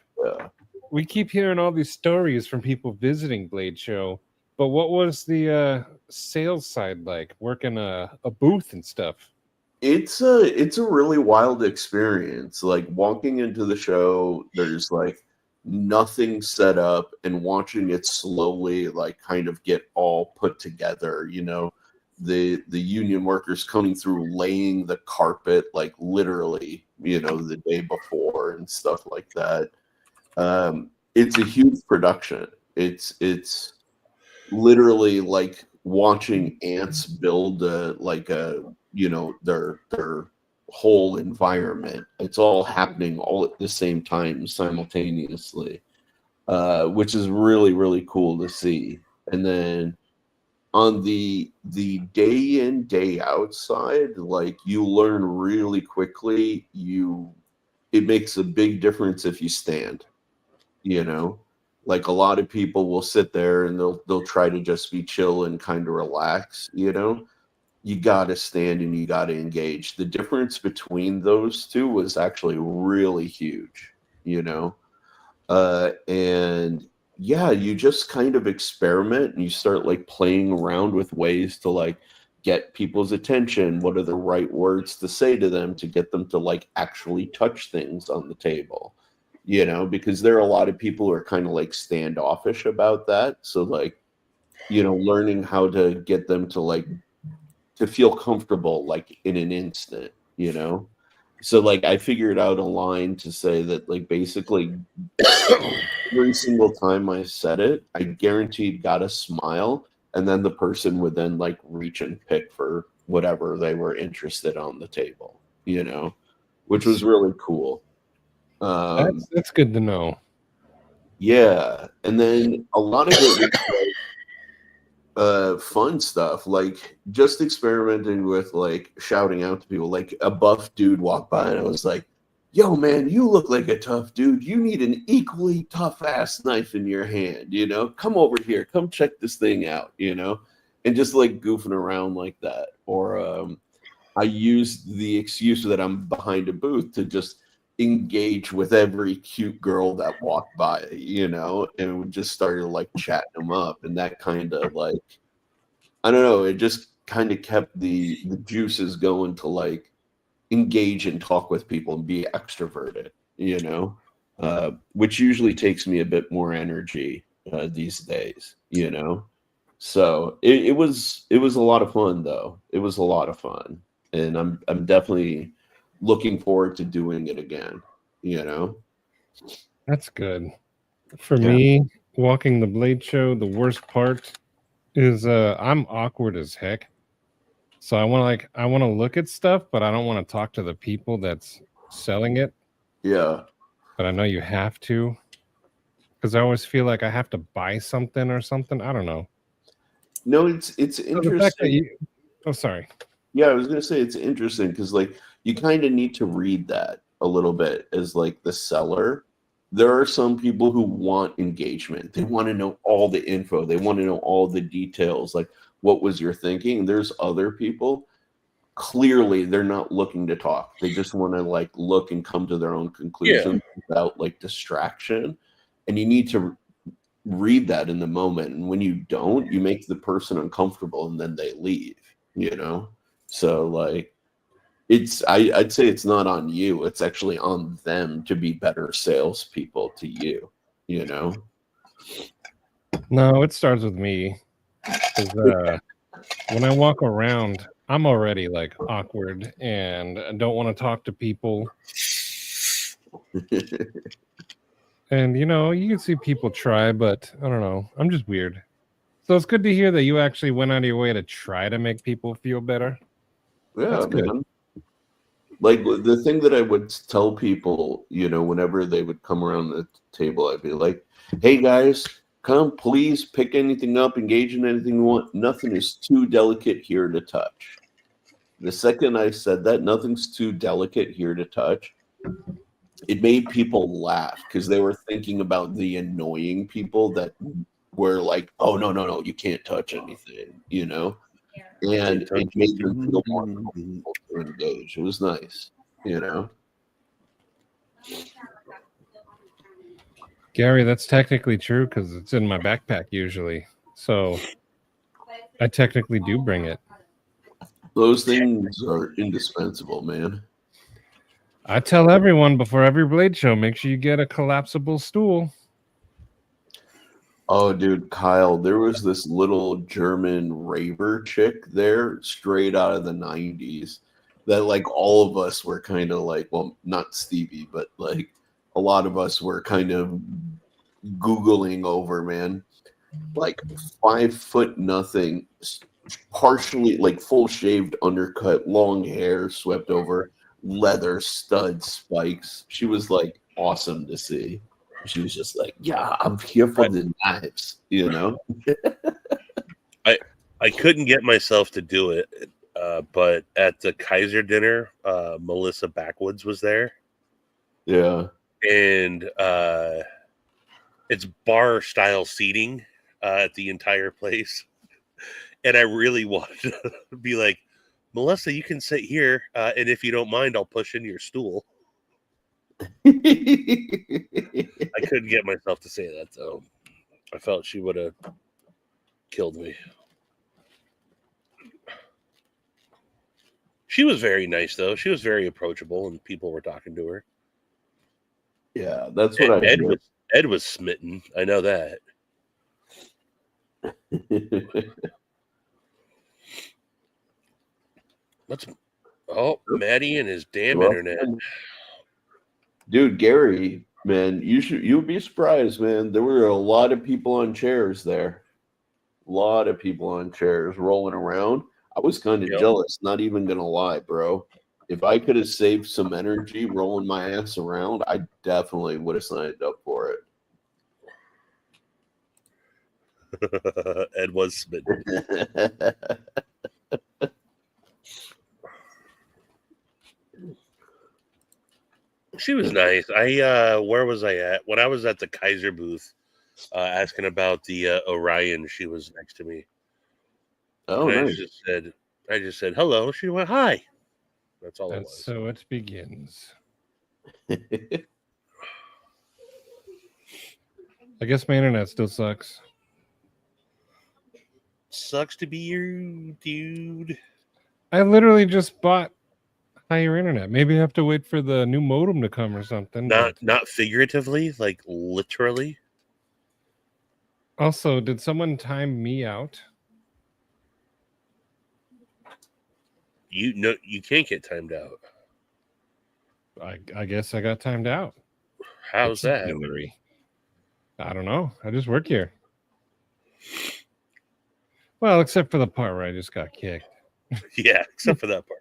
Speaker 1: we keep hearing all these stories from people visiting Blade Show, but what was the sales side like, working a booth and stuff?
Speaker 2: It's a really wild experience. Like walking into the show, there's like nothing set up, and watching it slowly like kind of get all put together, the union workers coming through, laying the carpet like literally, the day before and stuff like that. It's a huge production. It's literally like watching ants build their whole environment. It's all happening all at the same time simultaneously, which is really, really cool to see. And then on the day in, day out side, like you learn really quickly, it makes a big difference if you stand, like a lot of people will sit there and they'll try to just be chill and kind of relax, you got to stand and you got to engage. The difference between those two was actually really huge, and yeah, you just kind of experiment and you start like playing around with ways to like get people's attention. What are the right words to say to them to get them to like actually touch things on the table? You know, because there are a lot of people who are kind of like standoffish about that. So like, you know, learning how to get them to like to feel comfortable like in an instant, you know. So like I figured out a line to say that like basically every single time I said it, I guaranteed got a smile, and then the person would then like reach and pick for whatever they were interested on the table, you know, which was really cool.
Speaker 1: That's good to know.
Speaker 2: Yeah, and then a lot of it was like, fun stuff, like just experimenting with like shouting out to people. Like a buff dude walked by, and I was like, "Yo, man, you look like a tough dude. You need an equally tough ass knife in your hand. You know, come over here, come check this thing out. You know," and just like goofing around like that. Or I used the excuse that I'm behind a booth to just engage with every cute girl that walked by, you know, and we just started like chatting them up, and that kind of like, I don't know, it just kind of kept the juices going to like engage and talk with people and be extroverted, you know, which usually takes me a bit more energy these days, you know. So it was a lot of fun though. It was a lot of fun, and I'm definitely looking forward to doing it again, you know.
Speaker 1: That's good. For
Speaker 2: Yeah.
Speaker 1: me, walking the blade show, the worst part is I'm awkward as heck. So I want to look at stuff, but I don't want to talk to the people that's selling it.
Speaker 2: Yeah.
Speaker 1: But I know you have to, because I always feel like I have to buy something or something. I don't know.
Speaker 2: No, it's
Speaker 1: So the fact that
Speaker 2: interesting.
Speaker 1: oh, sorry.
Speaker 2: Yeah, I was gonna say it's interesting because like you kind of need to read that a little bit as like the seller. There are some people who want engagement. They want to know all the info. They want to know all the details. Like, what was your thinking? There's other people, clearly they're not looking to talk. They just want to like look and come to their own conclusions without like distraction. And you need to read that in the moment. And when you don't, you make the person uncomfortable and then they leave, you know? So like I'd say it's not on you. It's actually on them to be better salespeople to you, you know?
Speaker 1: No, it starts with me. 'Cause, when I walk around, I'm already like awkward and I don't want to talk to people. And you know, you can see people try, but I don't know. I'm just weird. So it's good to hear that you actually went out of your way to try to make people feel better.
Speaker 2: Yeah,
Speaker 1: That's good.
Speaker 2: man. Like the thing that I would tell people, you know, whenever they would come around the table, I'd be like, "Hey guys, come please pick anything up, engage in anything you want. Nothing is too delicate here to touch." The second I said that, nothing's too delicate here to touch, it made people laugh because they were thinking about the annoying people that were like, "Oh no, no, no, you can't touch anything," you know? And it made them feel more comfortable to engage. It was nice, you know.
Speaker 1: Gary, that's technically true because it's in my backpack usually. So I technically do bring it.
Speaker 2: Those things are indispensable, man.
Speaker 1: I tell everyone before every blade show, make sure you get a collapsible stool.
Speaker 2: Oh, dude, Kyle, there was this little German raver chick there, straight out of the 90s, that like all of us were kind of like, well, not Stevie, but like a lot of us were kind of Googling over, man. Like 5 foot nothing, partially like full shaved undercut, long hair swept over, leather stud spikes. She was like awesome to see. She was just like, "Yeah, I'm here for the knives," you know.
Speaker 3: I couldn't get myself to do it, but at the Kaiser dinner, Melissa Backwoods was there,
Speaker 2: Yeah.
Speaker 3: and it's bar style seating at the entire place. And I really wanted to be like, Melissa, you can sit here, and if you don't mind, I'll push in your stool. I couldn't get myself to say that though. I felt she would have killed me. She was very nice, though. She was very approachable, and people were talking to her.
Speaker 2: Yeah, that's what I hear.
Speaker 3: Ed was smitten. I know that. Maddie and his damn internet.
Speaker 2: Dude, Gary, man, you'd be surprised, man. There were a lot of people on chairs there. A lot of people on chairs rolling around. I was kind of jealous, not even gonna lie, bro. If I could have saved some energy rolling my ass around, I definitely would have signed up for it.
Speaker 3: Ed was smitten. She was nice. Where was I at? When I was at the Kaiser booth, asking about the Orion, she was next to me.
Speaker 2: Oh,
Speaker 3: and
Speaker 2: nice.
Speaker 3: I just said hello. She went hi. That's all it was.
Speaker 1: So it begins. I guess my internet still sucks.
Speaker 3: Sucks to be you, dude.
Speaker 1: I literally just bought higher internet. Maybe I have to wait for the new modem to come or something.
Speaker 3: Not figuratively, like literally.
Speaker 1: Also, did someone time me out?
Speaker 3: You can't get timed out.
Speaker 1: I guess I got timed out.
Speaker 3: How's that?
Speaker 1: Hillary. I don't know. I just work here. Well, except for the part where I just got kicked.
Speaker 3: Yeah, except for that part.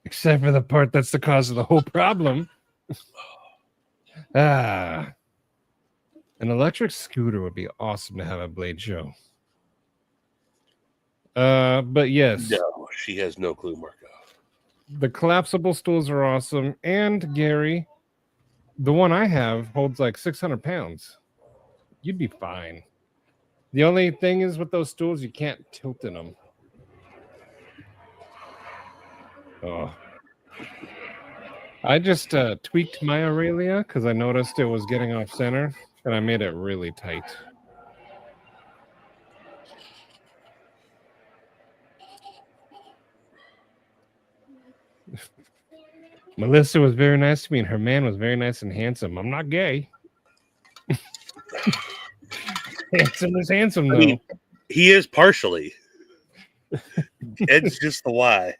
Speaker 1: Except for the part that's the cause of the whole problem. An electric scooter would be awesome to have a Blade show. But yes.
Speaker 3: No, she has no clue, Marco.
Speaker 1: The collapsible stools are awesome. And Gary, the one I have holds like 600 pounds. You'd be fine. The only thing is with those stools, you can't tilt in them. Oh. I just tweaked my Aurelia because I noticed it was getting off center, and I made it really tight. Melissa was very nice to me, and her man was very nice and handsome. I'm not gay. Handsome is handsome, though. I mean,
Speaker 3: he is partially. Ed's just the why.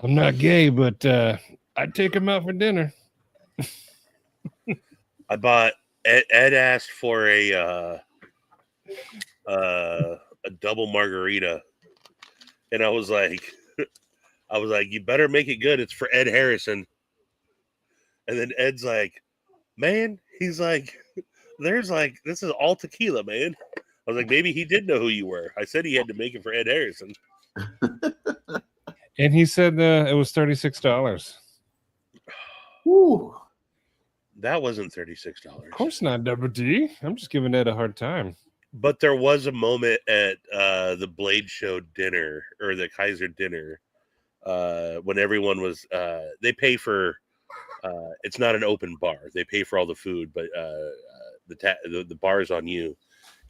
Speaker 1: I'm not gay, but I'd take him out for dinner.
Speaker 3: I bought Ed asked for a double margarita, and I was like, you better make it good. It's for Ed Harrison. And then Ed's like, man, he's like, this is all tequila, man. I was like, maybe he did know who you were. I said he had to make it for Ed Harrison.
Speaker 1: And he said it was $36.
Speaker 2: Woo.
Speaker 3: That wasn't $36.
Speaker 1: Of course not, Double D. I'm just giving Ed a hard time.
Speaker 3: But there was a moment at the Blade Show dinner or the Kaiser dinner when everyone was they pay for it's not an open bar. They pay for all the food, but the bar's on you.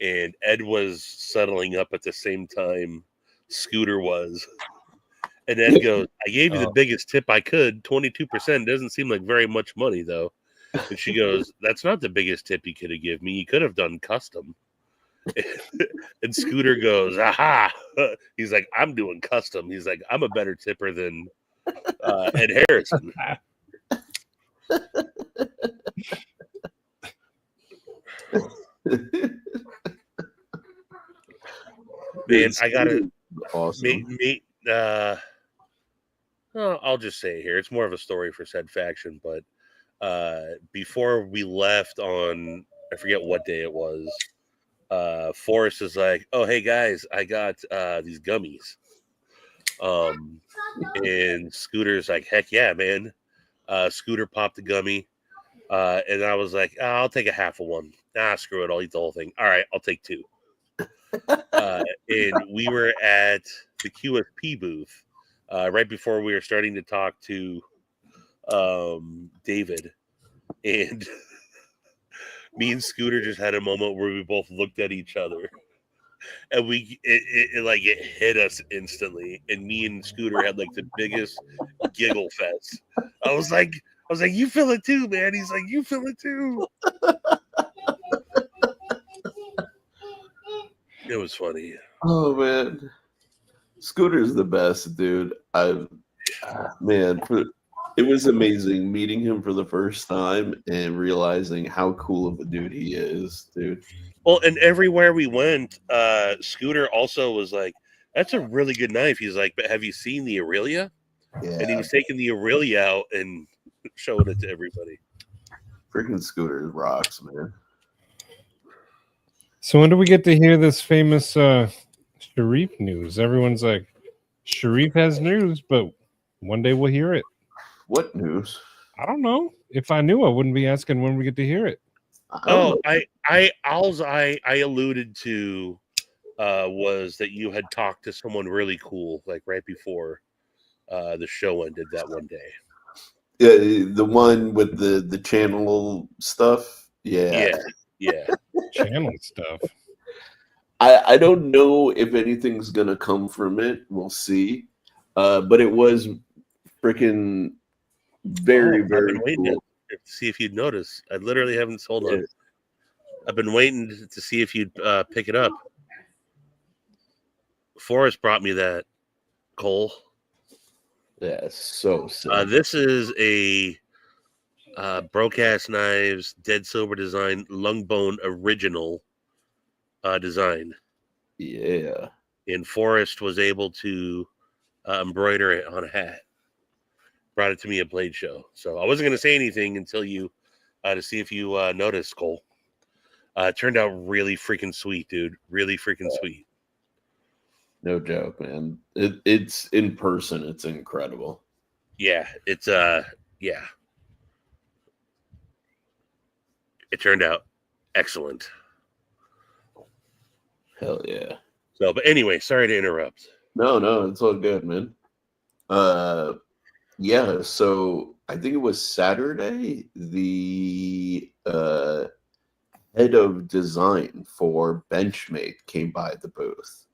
Speaker 3: And Ed was settling up at the same time Scooter was. And Ed goes, I gave you the biggest tip I could, 22%. Doesn't seem like very much money, though. And she goes, that's not the biggest tip you could have given me. You could have done custom. And Scooter goes, aha. He's like, I'm doing custom. He's like, I'm a better tipper than Ed Harrison. Man, I gotta
Speaker 2: awesome.
Speaker 3: I'll just say it here. It's more of a story for Said Faction, but before we left on, I forget what day it was, Forrest is like, oh, hey guys, I got these gummies. And Scooter's like, heck yeah, man. Scooter popped the gummy. And I was like, I'll take a half of one. Screw it. I'll eat the whole thing. All right, I'll take two. And we were at the QSP booth right before we were starting to talk to David. And me and Scooter just had a moment where we both looked at each other. and it hit us instantly, and me and Scooter had like the biggest giggle fest. I was like, you feel it too, man. He's like, you feel it too. It was funny.
Speaker 2: Oh man, Scooter's the best, dude. It was amazing meeting him for the first time and realizing how cool of a dude he is, dude.
Speaker 3: Well, and everywhere we went, Scooter also was like, "That's a really good knife." He's like, "But have you seen the Aurelia?"
Speaker 2: Yeah,
Speaker 3: And he was taking the Aurelia out and showing it to everybody.
Speaker 2: freaking Scooter rocks, man.
Speaker 1: So when do we get to hear this famous Sharif news? Everyone's like, Sharif has news, but one day we'll hear it.
Speaker 2: What news?
Speaker 1: I don't know. If I knew, I wouldn't be asking when we get to hear it.
Speaker 3: I alluded to was that you had talked to someone really cool, like right before the show ended that one day.
Speaker 2: Yeah, the one with the channel stuff. Yeah.
Speaker 1: Channel stuff.
Speaker 2: I don't know if anything's gonna come from it. We'll see. But it was freaking very
Speaker 3: waiting
Speaker 2: cool.
Speaker 3: to see if you'd notice. I literally haven't sold it. I've been waiting to see if you'd pick it up. Forrest brought me that, Cole.
Speaker 2: Yeah, so sick.
Speaker 3: This is a Broadcast Knives Dead Silver Design Lungbone original design.
Speaker 2: Yeah.
Speaker 3: And Forrest was able to embroider it on a hat. Brought it to me at Blade Show. So I wasn't going to say anything until you to see if you noticed, Cole. It turned out really freaking sweet, dude. Really freaking sweet.
Speaker 2: No joke, man. It's in person. It's incredible.
Speaker 3: Yeah, it's yeah. It turned out excellent.
Speaker 2: Hell yeah.
Speaker 3: So, but anyway, sorry to interrupt.
Speaker 2: No, it's all good, man. Yeah, so I think it was Saturday, the head of design for Benchmade came by the booth.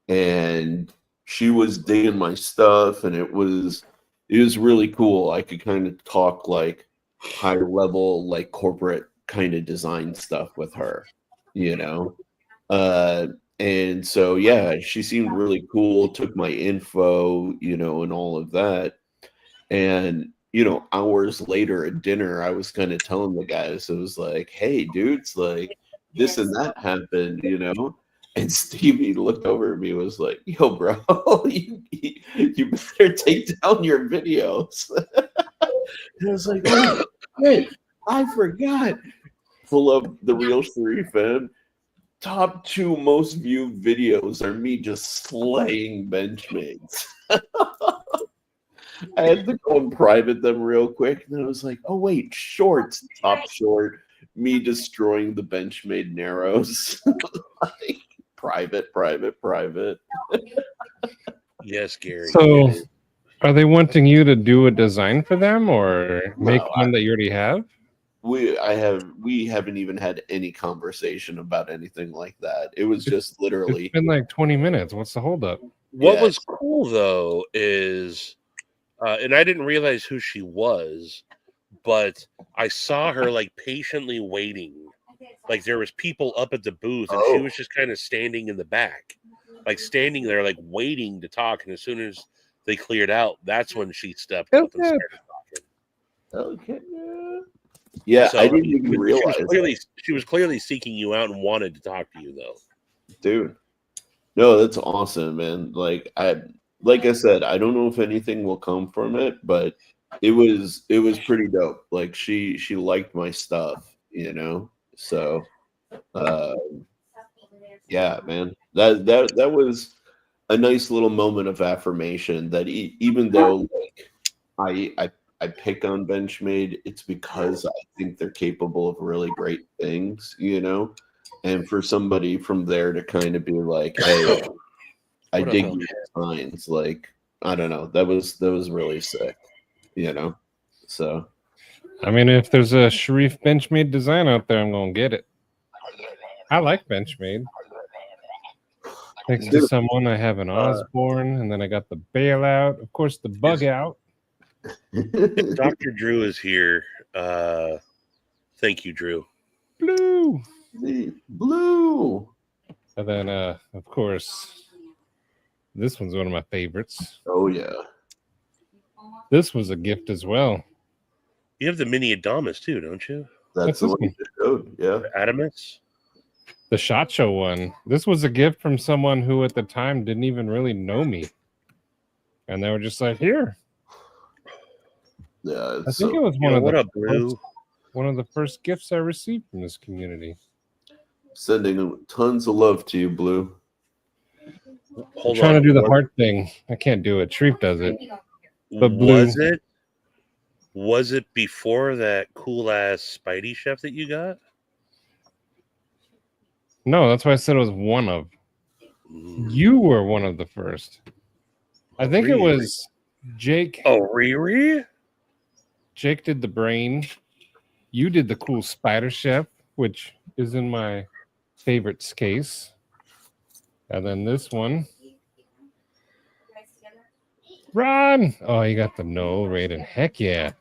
Speaker 2: And she was digging my stuff, and it was really cool. I could kind of talk like high level, like corporate kind of design stuff with her, you know. And so yeah, she seemed really cool, took my info, you know, and all of that. And you know, hours later at dinner, I was kind of telling the guys, it was like, hey dudes, like this and that happened, you know. And Stevie looked over at me and was like, yo, bro, you better take down your videos. And I was like, oh, wait, I forgot. Pull up the Real Sharif, and top 2 most viewed videos are me just slaying Benchmates. I had to go and private them real quick. And I was like, oh, wait, shorts, top short, me destroying the Benchmade Narrows. Like, private.
Speaker 3: Yes, Gary.
Speaker 1: So, are they wanting you to do a design for them or make one that you already have?
Speaker 2: We haven't even had any conversation about anything like that. It was just literally.
Speaker 1: It's been like 20 minutes. What's the holdup?
Speaker 3: What was cool though is, and I didn't realize who she was, but I saw her like patiently waiting. Like there was people up at the booth, and she was just kind of standing in the back, like standing there, like waiting to talk. And as soon as they cleared out, that's when she stepped up and started talking.
Speaker 2: Okay. Yeah, so, I didn't even realize.
Speaker 3: She was clearly seeking you out and wanted to talk to you, though.
Speaker 2: Dude, no, that's awesome, man. Like I said, I don't know if anything will come from it, but it was pretty dope. Like she liked my stuff, you know. So, yeah, man, that was a nice little moment of affirmation. That even though like I pick on Benchmade, it's because I think they're capable of really great things, you know. And for somebody from there to kind of be like, "Hey, I dig your designs," like I don't know, that was really sick, you know. So,
Speaker 1: I mean, if there's a Sharif Benchmade design out there, I'm gonna get it. I like Benchmade. Thanks to someone, I have an Osborne, and then I got the bailout. Of course, the bug out.
Speaker 3: Dr. Drew is here. Thank you, Drew.
Speaker 1: Blue.
Speaker 2: Blue.
Speaker 1: And then, of course, this one's one of my favorites.
Speaker 2: Oh, yeah.
Speaker 1: This was a gift as well.
Speaker 3: You have the mini Adamas too, don't you?
Speaker 2: That's the one you just showed. Yeah.
Speaker 3: Adamas?
Speaker 1: The SHOT Show one. This was a gift from someone who at the time didn't even really know me. And they were just like, here.
Speaker 2: Yeah.
Speaker 1: I think it was one of the first gifts I received from this community.
Speaker 2: Sending tons of love to you, Blue.
Speaker 1: I'm trying to do the heart thing. I can't do it. Shreve does it. But Blue.
Speaker 3: Was it before that cool ass Spidey chef that you got?
Speaker 1: No, that's why I said it was one of. You were one of the first. I think it was Jake.
Speaker 3: Oh, Riri?
Speaker 1: Jake did the brain. You did the cool spider chef, which is in my favorites case. And then this one. Ron! Oh, you got the no rating. Heck yeah.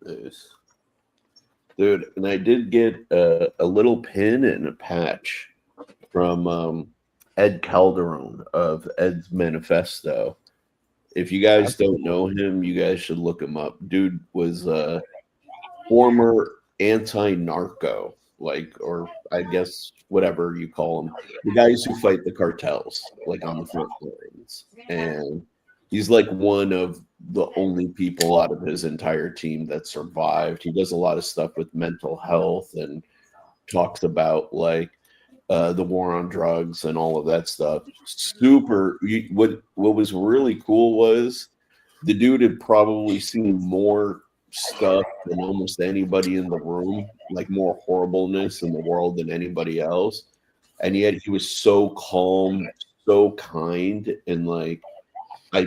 Speaker 2: Nice. Dude, and I did get a little pin and a patch from Ed Calderon of Ed's Manifesto. If you guys don't know him, you guys should look him up. Dude was a former anti-narco, or I guess whatever you call them. The guys who fight the cartels, like on the front lines. And he's like one of the only people out of his entire team that survived. He does a lot of stuff with mental health and talks about the war on drugs and all of that stuff. Super. What was really cool was the dude had probably seen more stuff than almost anybody in the room, like more horribleness in the world than anybody else. And yet he was so calm, so kind, and I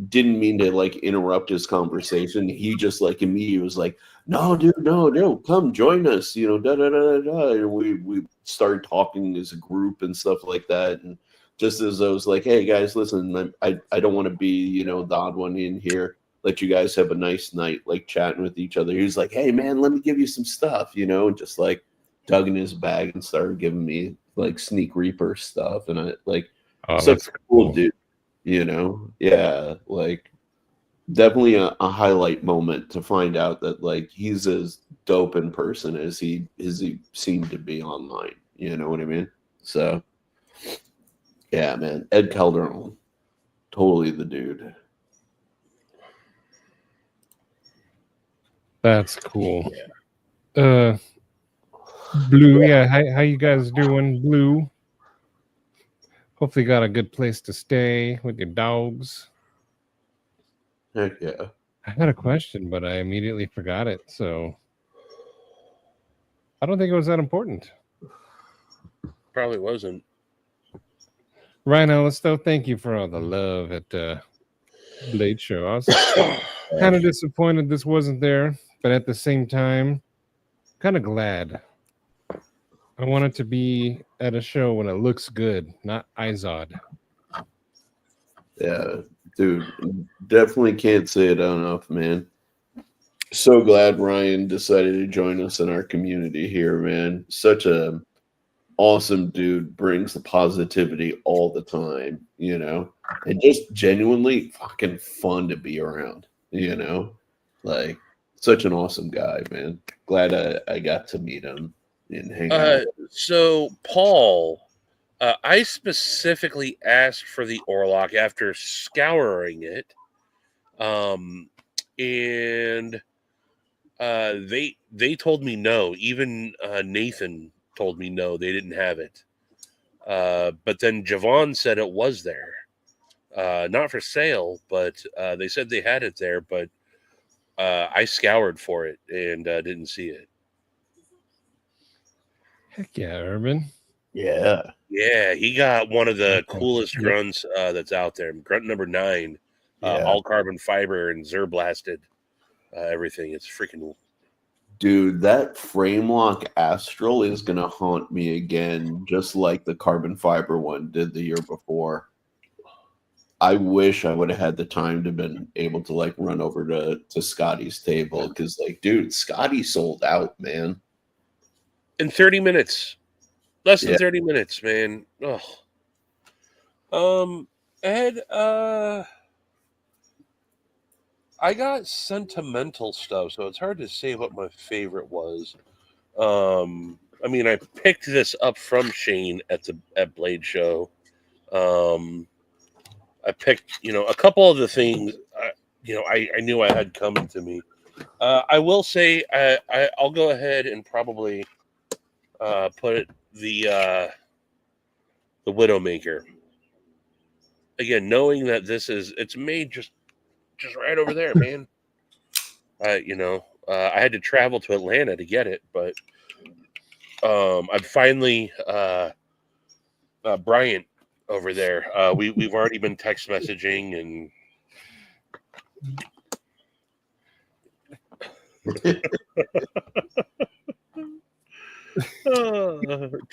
Speaker 2: didn't mean to interrupt his conversation. He just immediately was like, "No, dude, no, come join us," da da da da da. And we started talking as a group and stuff like that. And just as I was like, "Hey guys, listen, I don't want to be the odd one in here. Let you guys have a nice night, chatting with each other." He was like, "Hey man, let me give you some stuff," and just dug in his bag and started giving me Sneak Reaper stuff. And I such a cool dude. Yeah, definitely a highlight moment to find out that he's as dope in person as he seemed to be online. You know what I mean? So yeah, man, Ed Calderon, totally the dude.
Speaker 1: That's cool. Blue, yeah, how you guys doing, Blue? Hopefully got a good place to stay with your dogs.
Speaker 2: Heck yeah.
Speaker 1: I had a question, but I immediately forgot it. So I don't think it was that important.
Speaker 3: Probably wasn't.
Speaker 1: Rhino, let's still thank you for all the love at Blade Show. I was kind of disappointed this wasn't there, but at the same time, kind of glad. I want it to be at a show when it looks good, not Izod.
Speaker 2: Yeah, dude, definitely can't say it enough, man. So glad Ryan decided to join us in our community here, man. Such a awesome dude, brings the positivity all the time, and just genuinely fucking fun to be around, such an awesome guy, man. Glad I got to meet him and hang out.
Speaker 3: So Paul, I specifically asked for the Orlock after scouring it, and they told me no. Even Nathan told me no, they didn't have it. But then Javon said it was there, not for sale, but they said they had it there. But I scoured for it and didn't see it.
Speaker 1: Heck yeah, Urban.
Speaker 2: Yeah.
Speaker 3: Yeah, he got one of the coolest grunts that's out there. Grunt number 9, all carbon fiber and Zer blasted everything. It's freaking.
Speaker 2: Dude, that frame lock Astral is gonna haunt me again, just like the carbon fiber one did the year before. I wish I would have had the time to been able to like run over to Scotty's table because like, dude, Scotty sold out, man.
Speaker 3: In 30 minutes. Less than
Speaker 2: Yeah.
Speaker 3: 30 minutes, man. Oh. Ed, I got sentimental stuff, so it's hard to say what my favorite was. I mean, I picked this up from Shane at Blade Show. I picked, a couple of the things, I knew I had coming to me. I will say I'll go ahead and probably put the Widowmaker. Again, knowing that it's made just right over there, man. I had to travel to Atlanta to get it, but I'm finally Bryant over there. We've already been text messaging and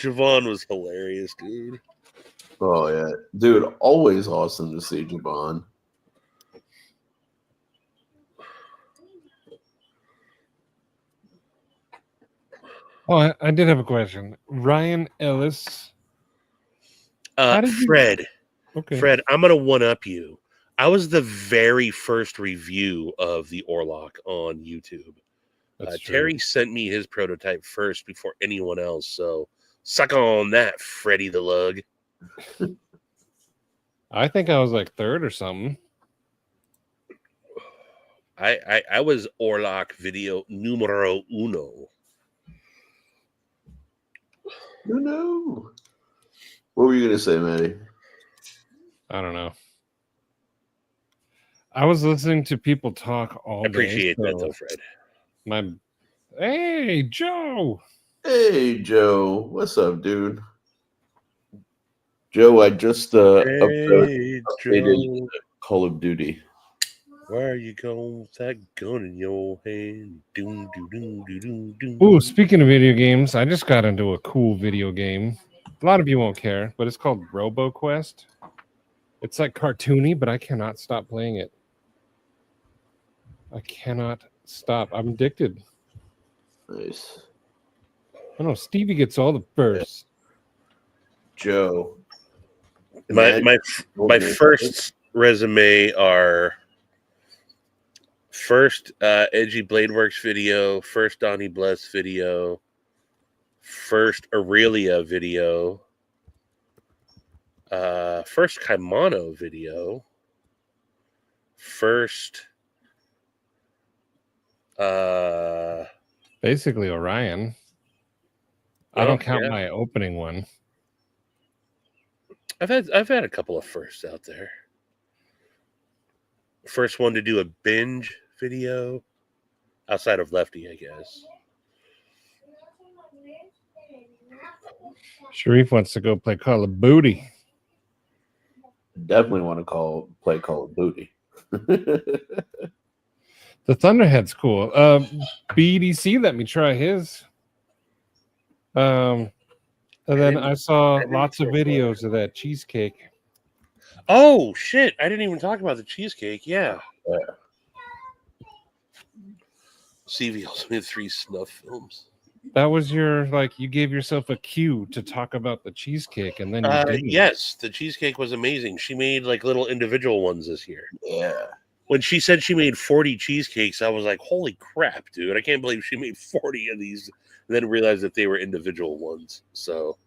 Speaker 3: Javon was hilarious, dude.
Speaker 2: Oh yeah, dude, always awesome to see Javon.
Speaker 1: Oh, I did have a question. Ryan Ellis.
Speaker 3: Fred.
Speaker 1: Okay.
Speaker 3: Fred, I'm gonna one up you. I was the very first review of the Orlock on YouTube. Terry sent me his prototype first before anyone else, so suck on that, Freddy the Lug.
Speaker 1: I think I was like third or something.
Speaker 3: I was Orlock video numero uno.
Speaker 2: No. What were you gonna say, Matty?
Speaker 1: I don't know. I was listening to people talk all day.
Speaker 3: Appreciate that, though, Fred.
Speaker 1: Hey, Joe.
Speaker 2: Hey, Joe. What's up, dude? Joe, I just updated Call of Duty.
Speaker 3: Where are you going with that gun in your hand? Doom, doom, doom, doom, doom.
Speaker 1: Ooh, speaking of video games, I just got into a cool video game. A lot of you won't care, but it's called RoboQuest. It's like cartoony, but I cannot stop playing it. I cannot stop. I'm addicted.
Speaker 2: Nice.
Speaker 1: I know Stevie gets all the firsts.
Speaker 2: Joe.
Speaker 3: My first resume are first Edgy Bladeworks video, first Donnie Bless video, first Aurelia video, first Kaimano video, first
Speaker 1: basically Orion. I don't count my opening one.
Speaker 3: I've had a couple of firsts out there. First one to do a binge video outside of Lefty, I guess.
Speaker 1: Sharif wants to go play Call of Duty.
Speaker 2: Definitely want to play Call of Duty.
Speaker 1: The Thunderhead's cool. BDC let me try his. And then I saw lots of videos of that cheesecake.
Speaker 3: Oh shit! I didn't even talk about the cheesecake. Yeah. CV also made 3 snuff films.
Speaker 1: That was you gave yourself a cue to talk about the cheesecake, and then you didn't.
Speaker 3: Yes, the cheesecake was amazing. She made like little individual ones this year.
Speaker 2: Yeah.
Speaker 3: When she said she made 40 cheesecakes, I was like, holy crap, dude. I can't believe she made 40 of these. And then realized that they were individual ones. So,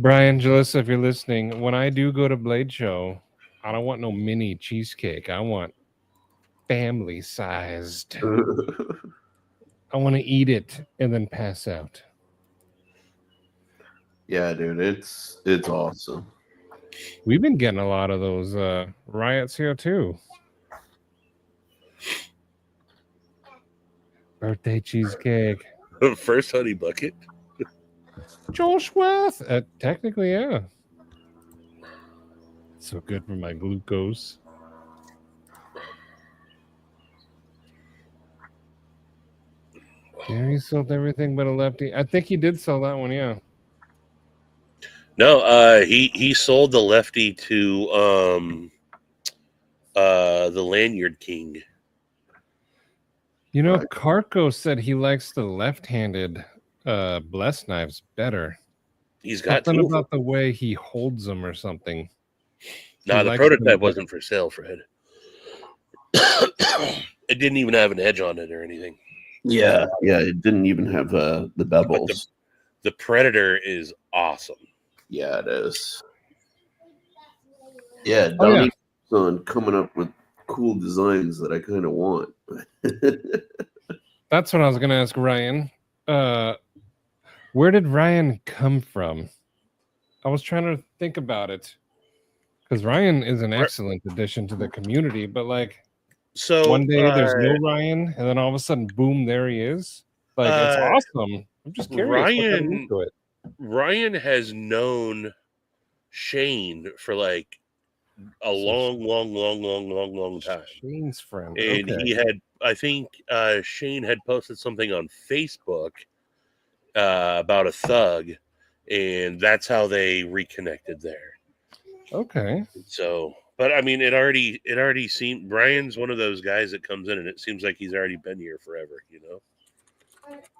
Speaker 1: Brian, Jalissa, if you're listening, when I do go to Blade Show, I don't want no mini cheesecake. I want family sized. I want to eat it and then pass out.
Speaker 2: Yeah, dude, it's awesome.
Speaker 1: We've been getting a lot of those riots here too. Birthday cheesecake.
Speaker 3: First honey bucket.
Speaker 1: Joel Schwath. Technically, yeah. So good for my glucose. Gary sold everything but a lefty. I think he did sell that one, yeah.
Speaker 3: No, he sold the lefty to the Lanyard King.
Speaker 1: You know, Karko said he likes the left-handed blessed knives better.
Speaker 3: He's got
Speaker 1: Something
Speaker 3: two of them.
Speaker 1: about the way he holds them or something.
Speaker 3: No,
Speaker 1: He
Speaker 3: the
Speaker 1: likes
Speaker 3: prototype
Speaker 1: them
Speaker 3: wasn't for sale, Fred. It didn't even have an edge on it or anything.
Speaker 2: Yeah, it didn't even have the bevels.
Speaker 3: The Predator is awesome.
Speaker 2: Yeah, it is. Yeah,
Speaker 1: Oh, yeah.
Speaker 2: Donnie's coming up with cool designs that I kind of want.
Speaker 1: That's what I was going to ask Ryan. Where did Ryan come from? I was trying to think about it. Because Ryan is an excellent addition to the community, but like
Speaker 3: So
Speaker 1: one day there's no Ryan, and then all of a sudden, boom, there he is. Like it's awesome. I'm just curious what got him into it.
Speaker 3: Ryan has known Shane for like a long time.
Speaker 1: Shane's friend.
Speaker 3: And
Speaker 1: Okay.
Speaker 3: he had, I think Shane had posted something on Facebook about a thug, and that's how they reconnected there.
Speaker 1: Okay.
Speaker 3: So, but I mean, it already seemed Brian's one of those guys that comes in and it seems like he's already been here forever, you know.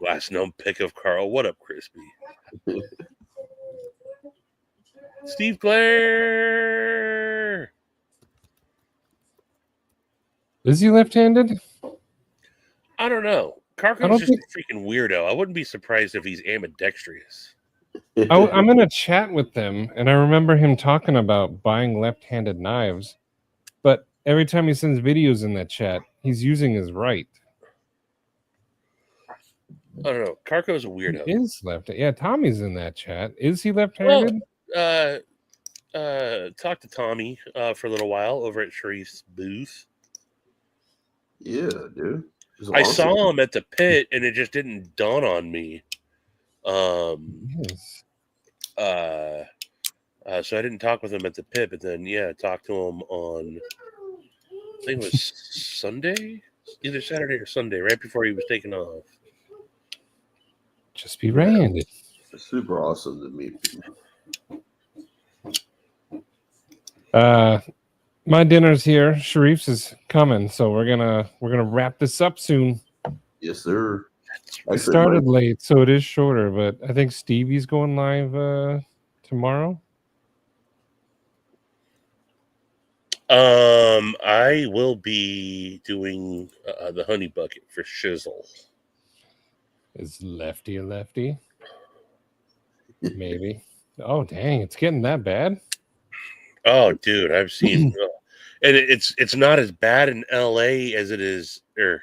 Speaker 3: Last known pick of Carl. What up, Crispy? Steve Clare.
Speaker 1: Is he left-handed?
Speaker 3: I don't know. Karko's just a freaking weirdo. I wouldn't be surprised if he's ambidextrous.
Speaker 1: I'm in a chat with them, and I remember him talking about buying left-handed knives, but every time he sends videos in that chat, he's using his right.
Speaker 3: I don't know. Karko's a weirdo.
Speaker 1: He is left-handed. Yeah, Tommy's in that chat. Is he left-handed?
Speaker 3: Well, talked to Tommy for a little while over at Sharif's booth.
Speaker 2: Yeah, dude.
Speaker 3: I saw him at the pit, and it just didn't dawn on me.
Speaker 1: Yes.
Speaker 3: So I didn't talk with him at the pit, but then I talked to him on, I think it was Sunday, either Saturday or Sunday, right before he was taking off.
Speaker 1: Just be right-handed.
Speaker 2: It's super awesome to meet people.
Speaker 1: My dinner's here. Sharif's is coming, so we're gonna wrap this up soon.
Speaker 2: Yes, sir.
Speaker 1: I started late, so it is shorter, but I think Stevie's going live tomorrow.
Speaker 3: I will be doing the honey bucket for Shizzle.
Speaker 1: Is Lefty a lefty? Maybe. Oh dang, it's getting that bad.
Speaker 3: Oh, dude, I've seen, and it's not as bad in LA as it is, or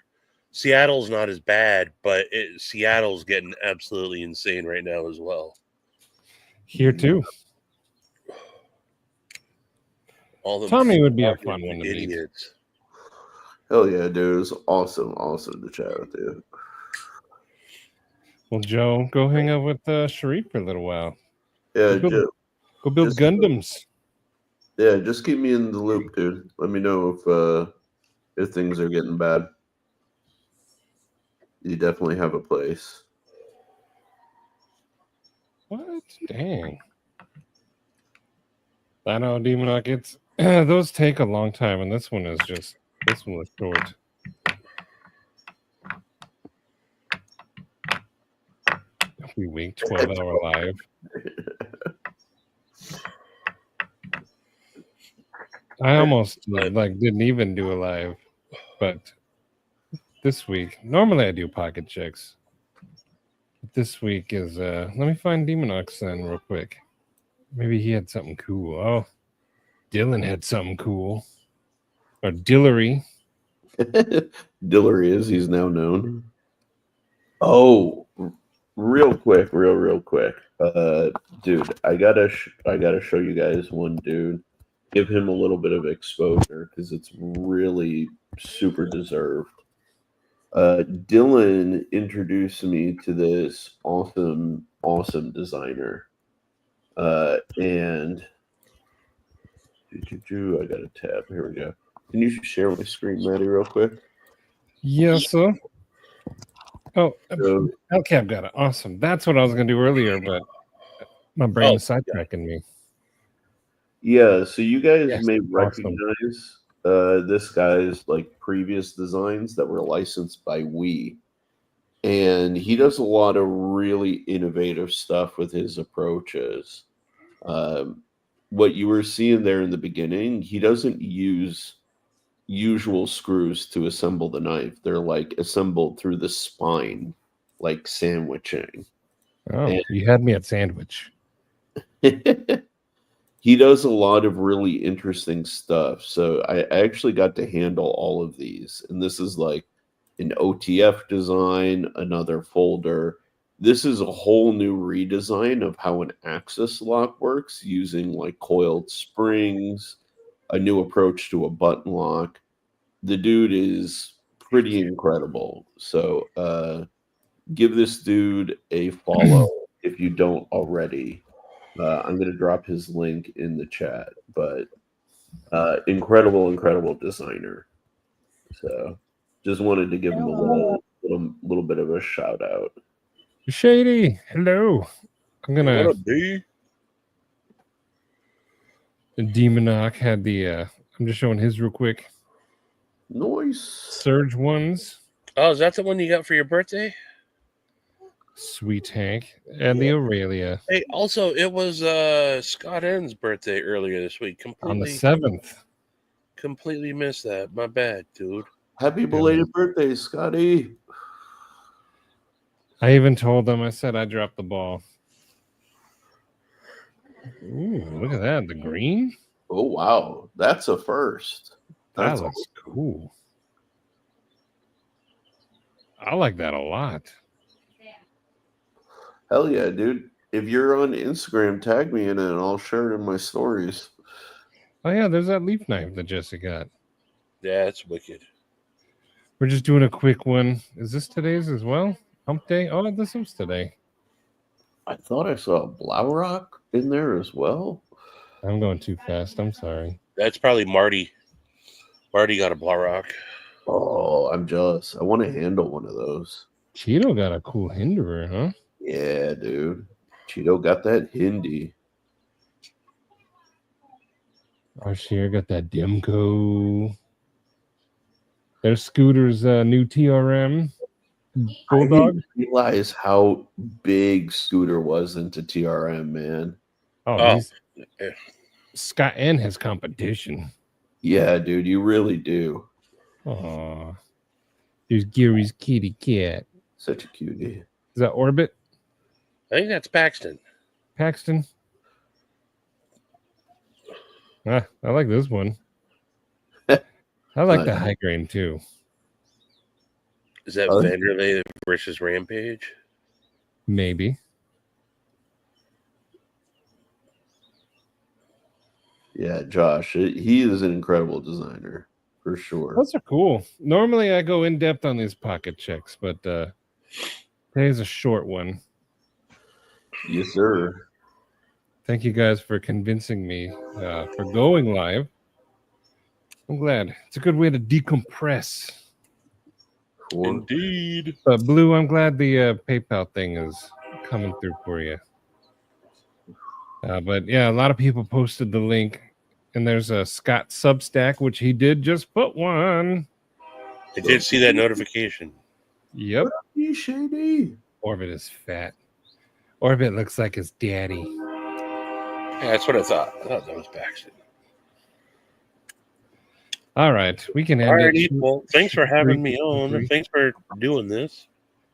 Speaker 3: Seattle's not as bad, but Seattle's getting absolutely insane right now as well.
Speaker 1: Here too.
Speaker 3: All them
Speaker 1: Tommy would be a fun one to meet.
Speaker 3: idiots.
Speaker 2: Hell yeah, dude. It was awesome to chat with you.
Speaker 1: Well, Joe, go hang out with Sharif for a little while.
Speaker 2: Yeah,
Speaker 1: go build Gundams.
Speaker 2: Yeah, just keep me in the loop, dude. Let me know if things are getting bad. You definitely have a place.
Speaker 1: What? Dang. I know, Demon Nuggets. Those take a long time, and this one was short. Every week, 12-hour live. I almost didn't even do a live, but this week, normally I do pocket checks. But this week is let me find Demonox then real quick. Maybe he had something cool. Oh, Dylan had something cool. Or Dillery.
Speaker 2: Dillery, as he's now known. Oh, real quick. Dude, I gotta show you guys one dude. Give him a little bit of exposure because it's really super deserved. Dylan introduced me to this awesome designer. And I got a tab. Here we go. Can you share my screen, Maddie, real quick?
Speaker 1: Yes, sir. Oh, LCAP got it. Awesome. That's what I was going to do earlier, but My brain is sidetracking me.
Speaker 2: Yeah, so you guys
Speaker 1: Yes,
Speaker 2: may
Speaker 1: awesome.
Speaker 2: recognize this guy's like previous designs that were licensed by We. And he does a lot of really innovative stuff with his approaches. What you were seeing there in the beginning, he doesn't use usual screws to assemble the knife. They're like assembled through the spine, like sandwiching.
Speaker 1: Oh,
Speaker 2: And
Speaker 1: you had me at sandwich.
Speaker 2: he does a lot of really interesting stuff. So I actually got to handle all of these. And this is like an OTF design, another folder. This is a whole new redesign of how an axis lock works using like coiled springs, a new approach to a button lock. The dude is pretty incredible. So give this dude a follow if you don't already. I'm going to drop his link in the chat, but incredible designer. So just wanted to give him a little bit of a shout out.
Speaker 1: Shady, hello. I'm gonna.
Speaker 3: What up, D?
Speaker 1: Demonoc had the. I'm just showing his real quick.
Speaker 2: Nice.
Speaker 1: Surge ones.
Speaker 3: Oh, is that the one you got for your birthday?
Speaker 1: Sweet Hank and the Aurelia
Speaker 3: Hey, also, it was Scott N's birthday earlier this week.
Speaker 1: on the 7th.
Speaker 3: Completely missed that. My bad, dude.
Speaker 2: Happy belated birthday, Scotty.
Speaker 1: I even told them, I said I dropped the ball. Ooh, look at that. The green?
Speaker 2: Oh, wow. That's a first.
Speaker 1: That looks cool. I like that a lot.
Speaker 2: Hell yeah, dude. If you're on Instagram, tag me in it and I'll share it in my stories.
Speaker 1: Oh, yeah, there's that leaf knife that Jesse got.
Speaker 3: Yeah, it's wicked.
Speaker 1: We're just doing a quick one. Is this today's as well? Hump day? Oh, this was today.
Speaker 2: I thought I saw a Blaurock in there as well.
Speaker 1: I'm going too fast. I'm sorry.
Speaker 3: That's probably Marty. Marty got a Blaurock.
Speaker 2: Oh, I'm jealous. I want to handle one of those.
Speaker 1: Cheeto got a cool hinderer, huh?
Speaker 2: Yeah, dude. Cheeto got that Hindi.
Speaker 1: Arshir got that Demco. There's Scooter's new TRM. Bulldog.
Speaker 2: I didn't realize how big Scooter was into TRM, man.
Speaker 1: Oh, he's Scott and his competition.
Speaker 2: Yeah, dude, you really do.
Speaker 1: Oh, there's Gary's kitty cat.
Speaker 2: Such a cutie.
Speaker 1: Is that Orbit?
Speaker 3: I think that's Paxton.
Speaker 1: Paxton? I like this one. I like the high grain too.
Speaker 3: Is that Vanderlei versus Rampage?
Speaker 1: Maybe.
Speaker 2: Yeah, Josh, he is an incredible designer for sure.
Speaker 1: Those are cool. Normally I go in depth on these pocket checks, but today's a short one.
Speaker 2: Yes, sir.
Speaker 1: Thank you guys for convincing me for going live. I'm glad. It's a good way to decompress.
Speaker 3: Indeed.
Speaker 1: But Blue, I'm glad the PayPal thing is coming through for you. But yeah, a lot of people posted the link, and there's a Scott Substack, which he did just put one.
Speaker 3: I did see that notification.
Speaker 1: Yep.
Speaker 2: Shady.
Speaker 1: Orbit is fat. Orbit looks like his daddy.
Speaker 3: Yeah, that's what I thought. I thought that was Paxton.
Speaker 1: All right, we can end
Speaker 3: Alrighty,
Speaker 1: it.
Speaker 3: well, thanks for having me on. Thanks for doing this.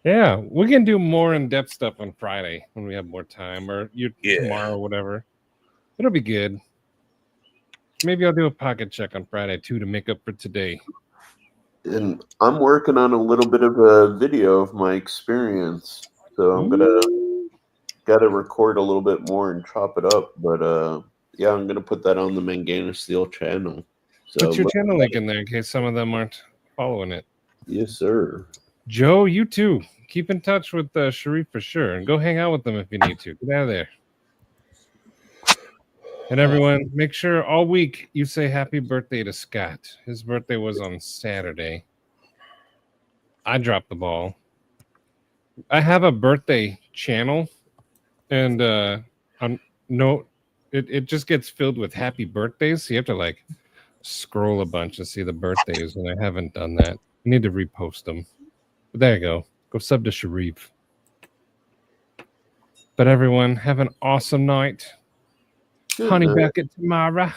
Speaker 1: Yeah, we can do more in-depth stuff on Friday when we have more time, or tomorrow, whatever. It'll be good. Maybe I'll do a pocket check on Friday too to make up for today.
Speaker 2: And I'm working on a little bit of a video of my experience, so I'm gotta record a little bit more and chop it up. But yeah, I'm gonna put that on the Mangana Steel channel. So
Speaker 1: put your channel link in there in case some of them aren't following it.
Speaker 2: Yes, sir.
Speaker 1: Joe, you too. Keep in touch with Sharif for sure, and go hang out with them if you need to. Get out of there. And everyone, make sure all week you say happy birthday to Scott. His birthday was on Saturday. I dropped the ball. I have a birthday channel, and No, it just gets filled with happy birthdays. So you have to like scroll a bunch and see the birthdays, and I haven't done that. I need to repost them. But there you go. Go sub to Sharif. But everyone, have an awesome night.
Speaker 2: Good
Speaker 1: Honey
Speaker 2: night.
Speaker 1: back at tomorrow.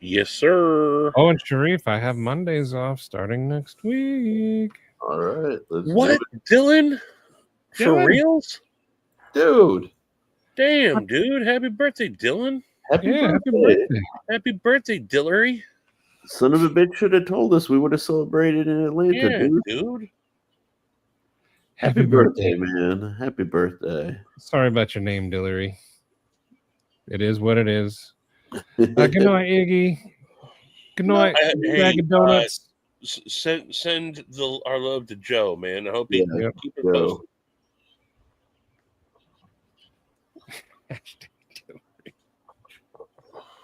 Speaker 3: Yes, sir.
Speaker 1: Oh, and Sharif, I have Mondays off starting next week.
Speaker 2: All right. Let's do
Speaker 3: What,
Speaker 2: it.
Speaker 3: Dylan? For
Speaker 1: Dylan.
Speaker 3: reals?
Speaker 2: Dude.
Speaker 3: Damn, dude. Happy birthday, Dylan.
Speaker 2: Happy
Speaker 1: Yeah, happy
Speaker 2: birthday.
Speaker 1: birthday.
Speaker 3: Happy birthday, Dillery.
Speaker 2: Son of a bitch should have told us. We would have celebrated in Atlanta,
Speaker 3: Yeah,
Speaker 2: dude.
Speaker 3: dude.
Speaker 2: Happy birthday, man. Happy birthday.
Speaker 1: Sorry about your name, Dillery. It is what it is. Good night, Iggy. Good night, bag of donuts.
Speaker 3: Send our love to Joe, man. I hope he
Speaker 2: Yeah,
Speaker 3: keep it
Speaker 2: Joe.
Speaker 3: posted.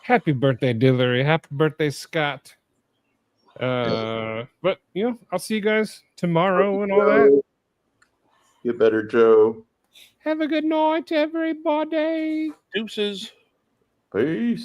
Speaker 1: Happy birthday, Dillery. Happy birthday, Scott. But I'll see you guys tomorrow and all that.
Speaker 2: Get better, Joe.
Speaker 1: Have a good night, everybody.
Speaker 3: Deuces.
Speaker 2: Peace.